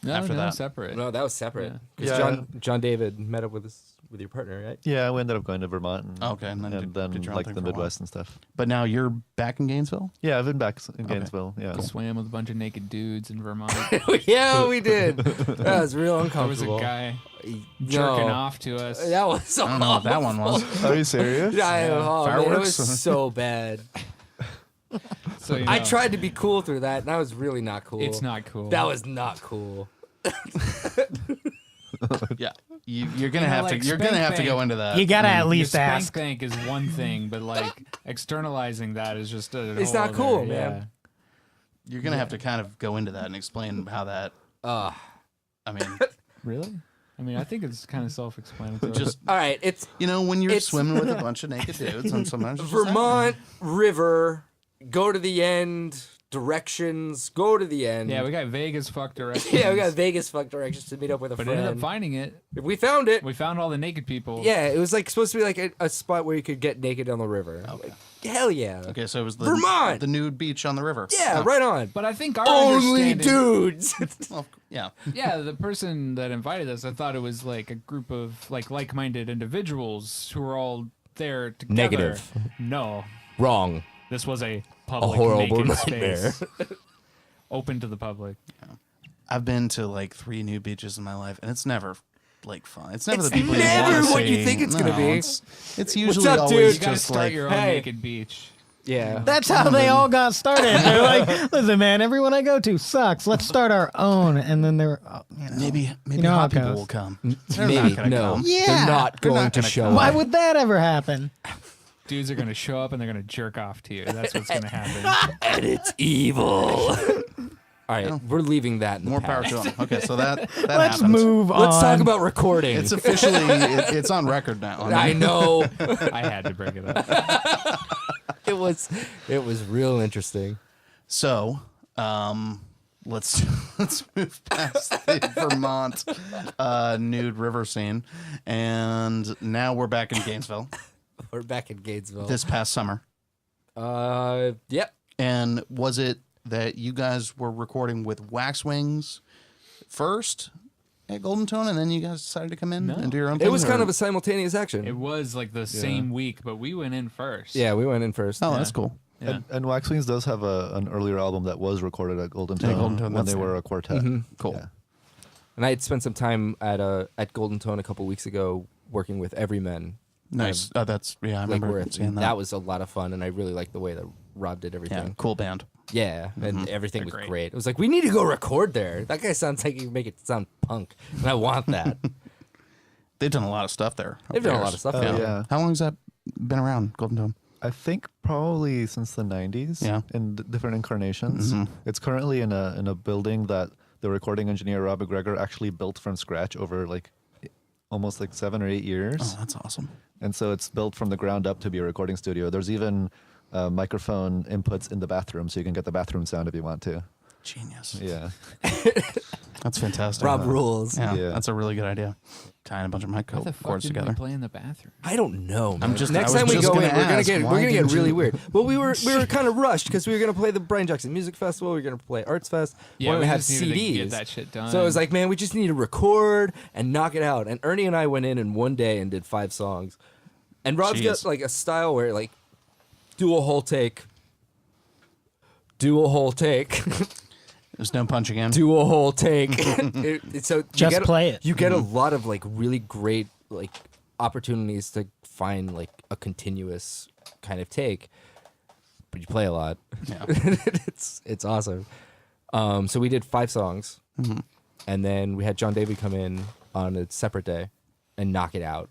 No, After that. separate. No, that was separate. Yeah. 'Cause Yeah. John David met up with your partner, right? Yeah, we ended up going to Vermont. And, Okay, and then did your own like thing the for a while. Midwest and stuff. But now you're back in Gainesville? Yeah, I've been back in Gainesville. Yeah. Swam with a bunch of naked dudes in Vermont. Yeah, we did. That was real There was uncomfortable. a guy No. jerking off to us. That was I don't know what that one was. Are you serious? Oh, man, it Fireworks? was so bad. So, you I know, tried to be cool through that, and I was really not cool. It's not cool. That was not cool. Yeah. You're gonna You know, have like to. You're gonna spank have to go bank. into that. You gotta at Your least spank ask. bank is one thing, but like externalizing that is just a It's whole not other- cool, yeah. man. You're gonna have to kind of go into that and explain how that. I mean, Really? I mean, I think it's kind of self-explanatory. just All right, it's when you're It's- swimming with a bunch of naked dudes, and sometimes it's just Vermont River. Go to the end. Directions. Go to the end. yeah, we got Vegas fuck directions. Yeah, we got Vegas fuck directions to meet up with a But friend. ended up finding it. We found it. We found all the naked people. Yeah, it was like supposed to be like a spot where you could get naked on the river. Like, hell yeah. Okay, so it was the Vermont! the nude beach on the river. Yeah, Oh, right on. But I think our Only understanding- dudes. well, yeah. Yeah, the person that invited us, I thought it was like a group of like-minded individuals who were all there together. Negative. No, Wrong. this was a public horrible naked nightmare. space, open to the public. I've been to like 3 nude beaches in my life, and it's never like fun. It's never It's the people never you want to what you see. think it's gonna No, be. It's usually up, always dude? You gotta just start like your own hey. naked beach. Yeah. That's how they all got started. They're like, listen, man, everyone I go to sucks. Let's start our own. And then they're, maybe know how hot it people goes. will come. They're Maybe. not gonna No. come. Yeah. They're not They're going not to gonna show come. up. why would that ever happen? Dudes are gonna show up and they're gonna jerk off to you. That's what's gonna happen. And it's evil. All right, we're leaving that in the More power past. to them. Okay, so that Let's happens. move on. Let's talk about recording. It's officially it's on record now. I know. I had to bring it up. it was real interesting. So, let's move past the Vermont nude river scene, and now we're back in Gainesville We're back in Gainesville. this past summer. Yep. And was it that you guys were recording with Waxwings first at Golden Tone, and then you guys decided to come in and do your own thing? It was kind or- of a simultaneous action. It was like the same week, but we went in first. Yeah, we went in first. Oh, that's cool. Yeah. And Waxwings does have an earlier album that was recorded at Golden Tone, Golden Tone, when that's they were it. a quartet. Cool. Yeah. And I had spent some time at Golden Tone a couple weeks ago working with Everymen. Nice. That's I Like remember seeing that. was a lot of fun, and I really liked the way that Rob did yeah, everything. cool band. Yeah, and everything was great. great. It was like, we need to go record there. That guy sounds like he can make it sound punk, and I want that. They've done a lot of stuff there. They've done a lot of stuff. Oh, there. yeah. How long has that been around, Golden Tone? I think probably since the 90s. Yeah. In different incarnations. It's currently in a building that the recording engineer Rob McGregor actually built from scratch over almost 7 or 8 years. Oh, that's awesome. And so it's built from the ground up to be a recording studio. There's even microphone inputs in the bathroom, so you can get the bathroom sound if you want to. Genius. Yeah. That's fantastic. Rob rules. Yeah, Yeah. that's a really good idea. Tying a bunch of mic Why the fuck cords did together. we play in the bathroom? I don't know. Man. I'm just- Next I was time we just go in, gonna we're gonna ask, get why we're gonna get didn't really you- weird. Well, we were kind of rushed because we were gonna play the Brian Jackson Music Festival. We were gonna play Arts Fest. Yeah, wanted we to have just needed to CDs. get that shit done. So it was like, man, we just need to record and knock it out. And Ernie and I went in one day and did 5 songs. And Rob's Jeez. got a style where do a whole take, do a whole take. There's no punching in. Do a whole take. So you Just get, play it. You get a lot of really great opportunities to find like a continuous kind of take, but you play a lot. Yeah. It's awesome. So we did 5 songs, and then we had John Davey come in on a separate day and knock it out,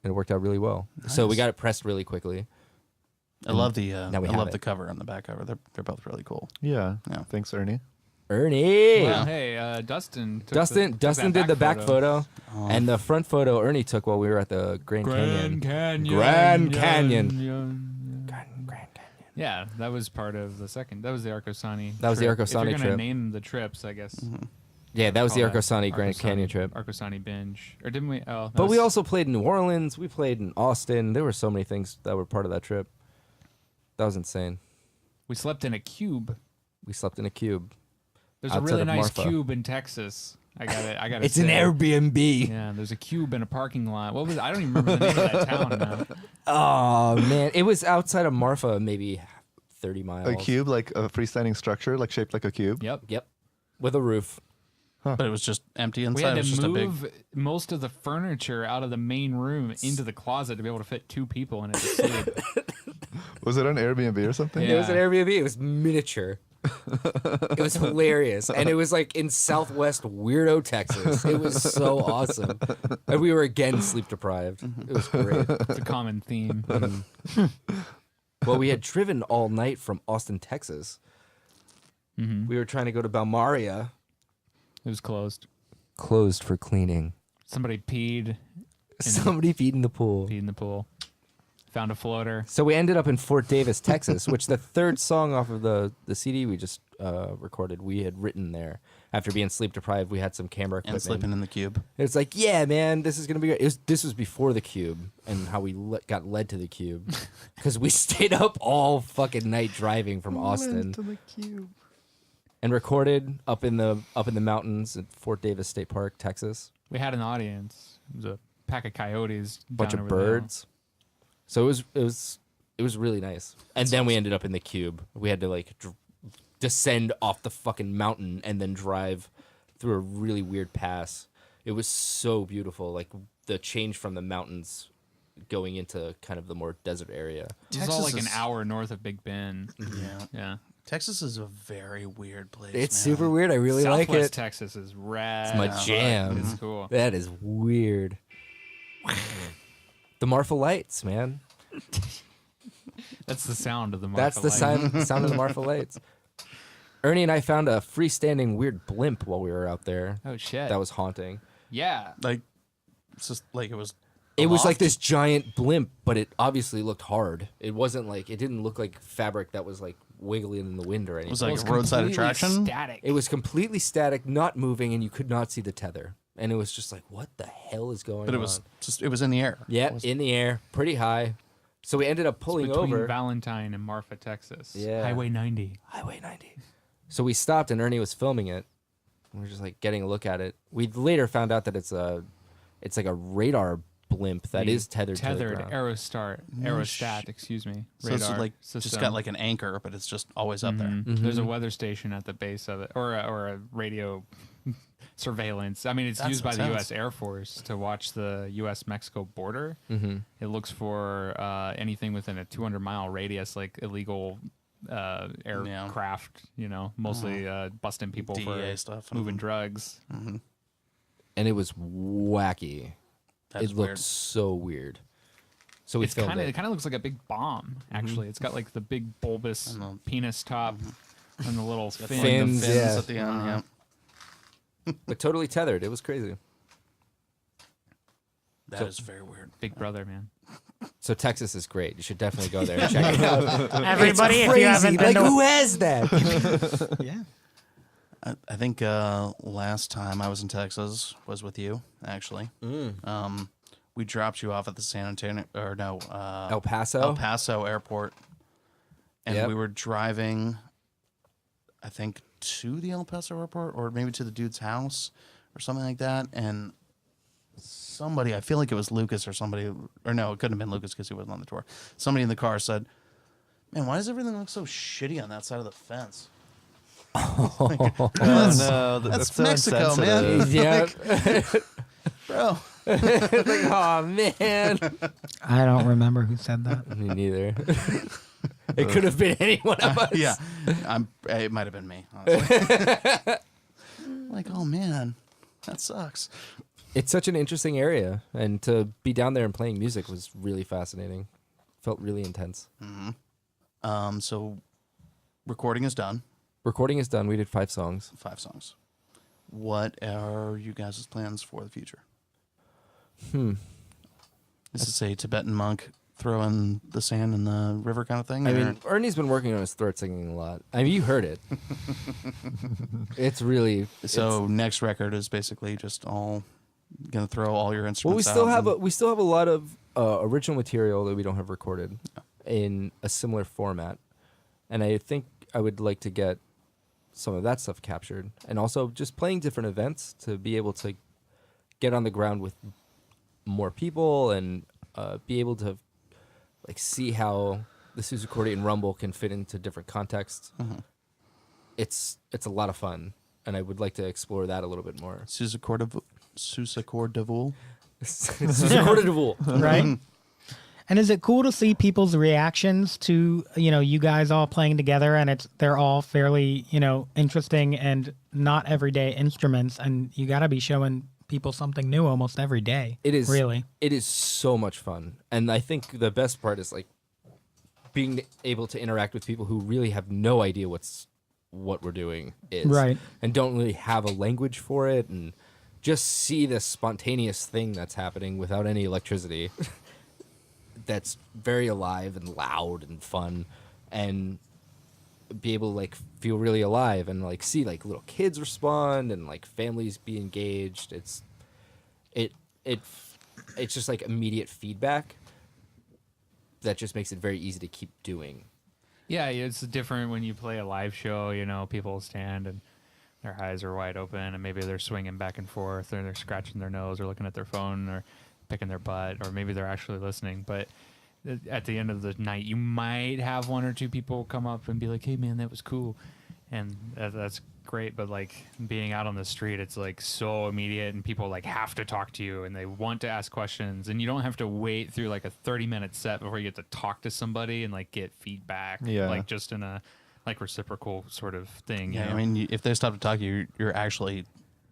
and it worked out really well. So we Nice. got it pressed really quickly. I love the Now we I have love it. the cover and the back cover. They're both really cool. Yeah. Yeah. Thanks, Ernie. Ernie. Well, hey, Dustin. took Dustin that did the back photo, Oh. and the front photo Ernie took while we were at the Grand Canyon. Canyon. Grand Canyon. Canyon. Grand Canyon. Yeah, that was part of the second. That was the Arcosani. That was the trip. Arcosani If you're gonna trip. name the trips, I guess. Yeah, that was the call that Arcosani Grand Canyon trip. Arcosani binge, or didn't we? Oh, that But we was- also played in New Orleans. We played in Austin. There were so many things that were part of that trip. That was insane. we slept in a cube. We slept in a cube. There's Outside a really of nice Marfa. cube in Texas. I got it. I got it. It's an Airbnb. Yeah, there's a cube in a parking lot. What was? I don't even remember the name of that town now. Oh man, it was outside of Marfa, maybe 30 miles. A cube, like a freestanding structure, like shaped like a cube. Yep. Yep, with a roof. But it was just empty We inside. had It was to just a big. move most of the furniture out of the main room into the closet to be able to fit 2 people in it to sleep. Was it on Airbnb or something? Yeah. It was an Airbnb. It was miniature. It was hilarious, and it was like in Southwest weirdo Texas. It was so awesome, and we were again sleep deprived. It was great. It's a common theme. Well, we had driven all night from Austin, Texas. We were trying to go to Balmaria. It was closed. Closed for cleaning. Somebody peed Somebody peed in the pool. in the pool. Found a floater. So we ended up in Fort Davis, Texas, which the third song off of the CD we just recorded, we had written there. After being sleep deprived, we had some camera equipment. And sleeping in the cube. It's like, yeah, man, this is gonna be great. This was before the Cube and how we got led to the Cube, because we stayed up all fucking night driving from Austin and recorded up in the mountains at Fort Davis State Park, Texas. We had an audience. It was a pack of coyotes. Bunch down of over the hill. birds. So it was really nice. And then we ended up in the Cube. We had to like descend off the fucking mountain and then drive through a really weird pass. It was so beautiful, like the change from the mountains going into kind of the more desert area. It was all like Texas an is- hour north of Big Bend. Yeah. Yeah. Texas is a very weird place. It's man. super weird. I really Southwest like it. Texas is rad. It's my jam. It's cool. That is weird. The Marfa Lights, man. That's the sound of the Marfa That's the Light. sound of the Marfa Lights. Ernie and I found a freestanding weird blimp while we were out there. Oh shit. That was haunting. yeah. Like, it's just like it was. It was like aloft. this giant blimp, but it obviously looked hard. It wasn't like, it didn't look like fabric that was like wiggling in the wind or anything. It was It like was a roadside completely attraction. Static. It was completely static, not moving, and you could not see the tether. And it was just like, what the hell is going on? But it was just. It was in the air. yeah, It was- in the air, pretty high. So we ended up It's pulling between over. Valentine and Marfa, Texas. Yeah. Highway 90. Highway 90. So we stopped, and Ernie was filming it. We were just like getting a look at it. We later found out that it's like a radar blimp that The is tethered to the Tethered ground. aerostat, excuse me. So it's radar like just system. got like an anchor, but it's just always up there. Mm-hmm. There's a weather station at the base of it, or a radio surveillance. I mean, it's That's used by the intense. U.S. Air Force to watch the U.S.-Mexico border. Mm-hmm. It looks for anything within a 200-mile radius, like illegal aircraft. You know, mostly busting people DEA for stuff. moving drugs. And it was wacky. That's it looked weird. so weird. So we It's filmed kind of it. it kind of looks like a big bomb. Actually, it's got like the big bulbous And the- penis top and the little Got fin. like the Fins, fins yeah. at the end. Yeah. But totally tethered. It was crazy. That So- is very weird. Big brother, man. So Texas is great. You should definitely go there and check it out. Everybody, it's if crazy. you haven't been Like, to who has that? yeah. I think last time I was in Texas was with you, actually. We dropped you off at the San Antonio, or no, El Paso? El Paso Airport. And Yep. we were driving, I think, to the El Paso Airport, or maybe to the dude's house, or something like that. And somebody, I feel like it was Lucas or somebody, or no, it couldn't have been Lucas because he wasn't on the tour. Somebody in the car said, "Man, why does everything look so shitty on that side of the fence?" Oh no, That's so Mexico, man. insensitive. Yeah. Bro, It's like, oh man. I don't remember who said that. Me neither. It could have been any one of us. Yeah, it might have been me. Honestly. Like, oh man, that sucks. It's such an interesting area, and to be down there and playing music was really fascinating. Felt really intense. So recording is done. Recording is done. We did 5 songs. 5 songs. What are you guys' plans for the future? Is this a Tibetan monk throwing the sand in the river kind of thing? I or- mean, Ernie's been working on his throat singing a lot. I mean, you heard it. It's really so next record is basically just all gonna throw all your instruments. Well, we still have out a lot of original material that we don't have recorded in a similar format, and I think I would like to get some of that stuff captured, and also just playing different events to be able to get on the ground with more people and be able to like see how the Sus Accordion Rumble can fit into different contexts. It's a lot of fun, and I would like to explore that a little bit more. Sus Accordion Devul. Sus Accordion Devul. Right? And is it cool to see people's reactions to, you guys all playing together, and they're all fairly, interesting and not everyday instruments, and you got to be showing people something new almost every day. It is really. It is so much fun, and I think the best part is like being able to interact with people who really have no idea what we're doing is, Right. and don't really have a language for it, and just see this spontaneous thing that's happening without any electricity. That's very alive and loud and fun, and be able to like feel really alive and like see like little kids respond and like families be engaged. It's just like immediate feedback that just makes it very easy to keep doing. Yeah, it's different when you play a live show. People stand and their eyes are wide open, and maybe they're swinging back and forth, or they're scratching their nose, or looking at their phone, or picking their butt, or maybe they're actually listening. But at the end of the night, you might have 1 or 2 people come up and be like, "Hey, man, that was cool," and that's great. But like being out on the street, it's like so immediate, and people like have to talk to you, and they want to ask questions, and you don't have to wait through like a 30-minute set before you get to talk to somebody and like get feedback, like just in a like reciprocal sort of thing. Yeah, I mean, if they stop to talk to you, you're actually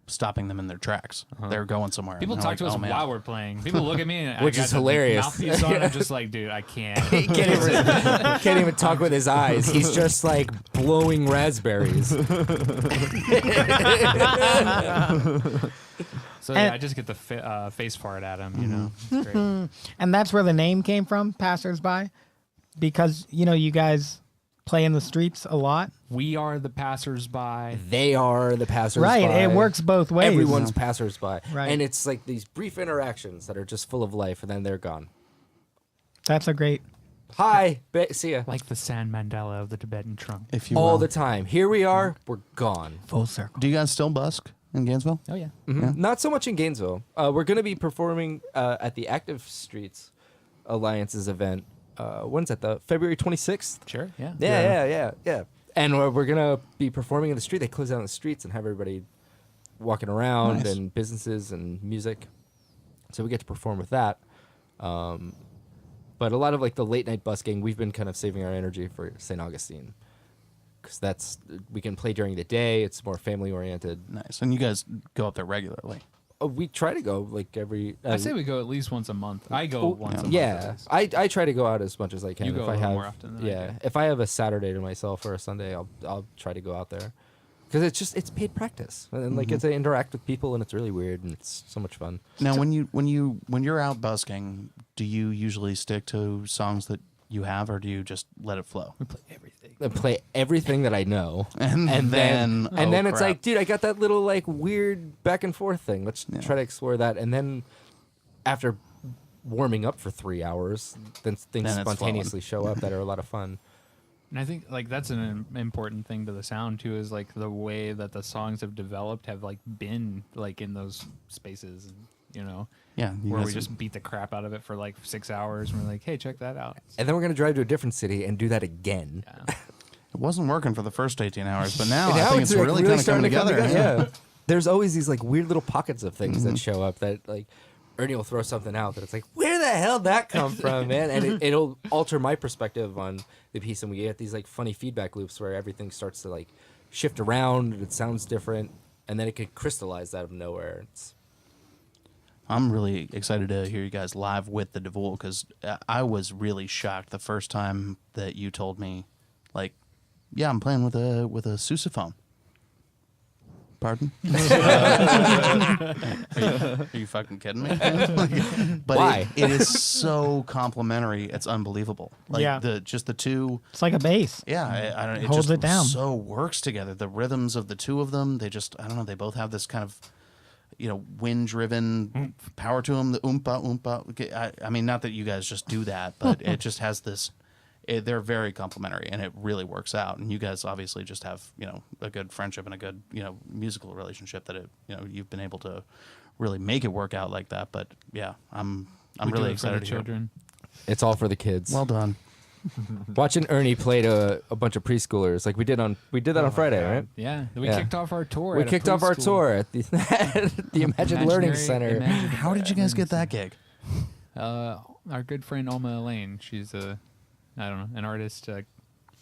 stopping them in their tracks. They're going somewhere. People and talk they're to us like, "Oh, man." while we're playing. People look at me, and Which I got is the hilarious. mouthpiece on, I'm just like, dude, I can't. He can't even talk with his eyes. He's just like blowing raspberries. So yeah, I just get the face fart at him. It's great. And that's where the name came from, Passersby, because, you guys play in the streets a lot. We are the passersby. They are the passersby. Right, it works both ways. Everyone's passersby. Right. And it's like these brief interactions that are just full of life, and then they're gone. That's a great... Hi, see ya. Like the San Mandela of the Tibetan trunk. If you All will. the time. Here we are, we're gone. Full circle. Do you guys still busk in Gainesville? Oh yeah. Not so much in Gainesville. We're going to be performing at the Active Streets Alliance's event. When's that? The February 26th? Sure. Yeah. Yeah. And we're going to be performing in the street. They close down the streets and have everybody walking around Nice. and businesses and music. So we get to perform with that. But a lot of like the late night busking, we've been kind of saving our energy for St. Augustine. Because we can play during the day. It's more family oriented. Nice. And you guys go up there regularly. We try to go like every. I say we go at least once a month. I go once a month. Yeah, I try to go out as much as I can. You go if a I little have, more often than I yeah, do. if I have a Saturday to myself or a Sunday, I'll try to go out there because it's paid practice and like it's to interact with people and it's really weird and it's so much fun. Now, when you're out busking, do you usually stick to songs that you have, or do you just let it flow? We play everything. I play everything that I know, And then oh, it's crap. like, dude, I got that little like weird back and forth thing. Let's try to explore that, and then after warming up for 3 hours, then things Then it's spontaneously show up that are a lot of fun. And I think like that's an important thing to the sound too, is like the way that the songs have developed have like been like in those spaces, and, Yeah, you where we guys- just beat the crap out of it for like 6 hours, and we're like, hey, check that out. And then we're gonna drive to a different city and do that again. Yeah. It wasn't working for the first 18 hours, but now And I think it's like, really kind of starting coming to come together. Yeah. There's always these like weird little pockets of things that show up that like Ernie will throw something out that it's like, where the hell did that come from, man? And it'll alter my perspective on the piece, and we get these like funny feedback loops where everything starts to like shift around and it sounds different, and then it could crystallize out of nowhere. I'm really excited to hear you guys live with the DeVool because I was really shocked the first time that you told me, like, yeah, I'm playing with a sousaphone. Pardon? Are you fucking kidding me? But Why? it is so complimentary. It's unbelievable. Like Yeah. the two. It's like a bass. Yeah, I don't. It Holds just it down. so works together. The rhythms of the two of them. They just. I don't know. They both have this kind of, wind-driven power to them. The oompa oompa. I mean, not that you guys just do that, but it just has this. They're very complimentary, and it really works out. And you guys obviously just have a good friendship and a good musical relationship that you've been able to really make it work out like that. But yeah, I'm We do really it for the excited to hear. children. It's all for the kids. Well done. Watching Ernie play to a bunch of preschoolers, like we did on Friday, right? Yeah, we Yeah. kicked off our tour. We at a kicked off our preschool. tour at the Imagine Learning Center. How did you guys get that gig? Our good friend Alma Elaine. She's an artist.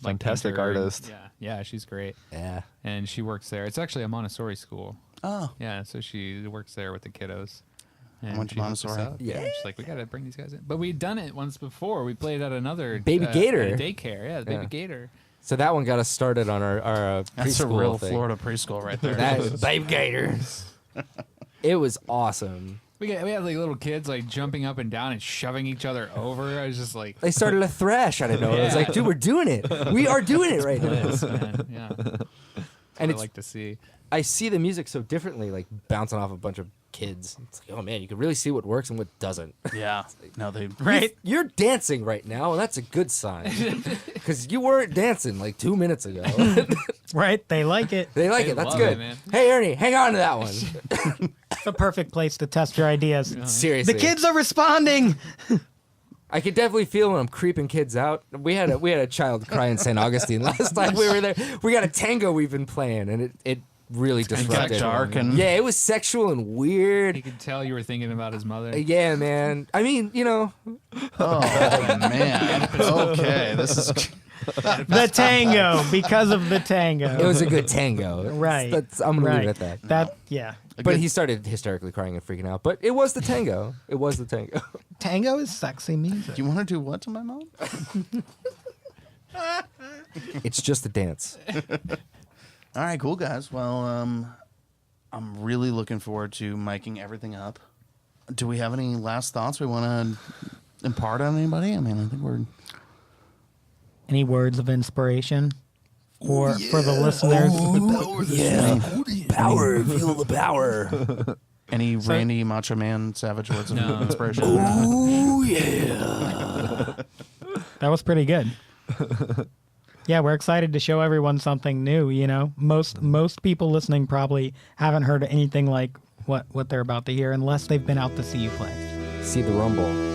Fantastic painter. artist. Yeah, she's great, Yeah. and she works there. It's actually a Montessori school. Oh, Yeah, so she works there with the kiddos. And went to she hooked us Montessori. up. Yeah. She's like, we gotta bring these guys in. But we'd done it once before. We played at another Baby Gator. at a daycare. Yeah, the Baby Yeah. Gator. So that one got us started on our that's a preschool real thing. Florida preschool right there. That Baby Gators. It was awesome. We had like little kids like jumping up and down and shoving each other over. I was just like, They started a thrash out of nowhere. I was Yeah. like, dude, we're doing it. We are doing it right now. this, man. Yeah. And I it's like to see. I see the music so differently, like bouncing off a bunch of kids. It's like, oh man, you can really see what works and what doesn't. Yeah. No, they Right? You're dancing right now, and that's a good sign. Because you weren't dancing like 2 minutes ago. Right? They like it. They like They it. That's love good. it, man. Hey, Ernie, hang on to that one. It's a perfect place to test your ideas. Seriously. The kids are responding. I could definitely feel when I'm creeping kids out. We had a child cry in St. Augustine last time we were there. We got a tango we've been playing, and it really disrupted. dark and- yeah, it was sexual and weird. You could tell you were thinking about his mother. Yeah, man. I mean, Oh man. Okay. This is. The tango, because of the tango. it was a good tango. Right. I'm gonna right. leave it at that. Yeah. But he started hysterically crying and freaking out. But it was the tango. It was the tango. Tango is sexy music. You want to do what to my mom? It's just a dance. All right, cool guys. Well, I'm really looking forward to miking everything up. Do we have any last thoughts we want to impart on anybody? I mean, I think we're. Any words of inspiration for the listeners? Power, feel the power. Any Randy Macho Man Savage words of No. inspiration? That was pretty good. Yeah, we're excited to show everyone something new. Most people listening probably haven't heard anything like what they're about to hear unless they've been out to see you play. See the rumble.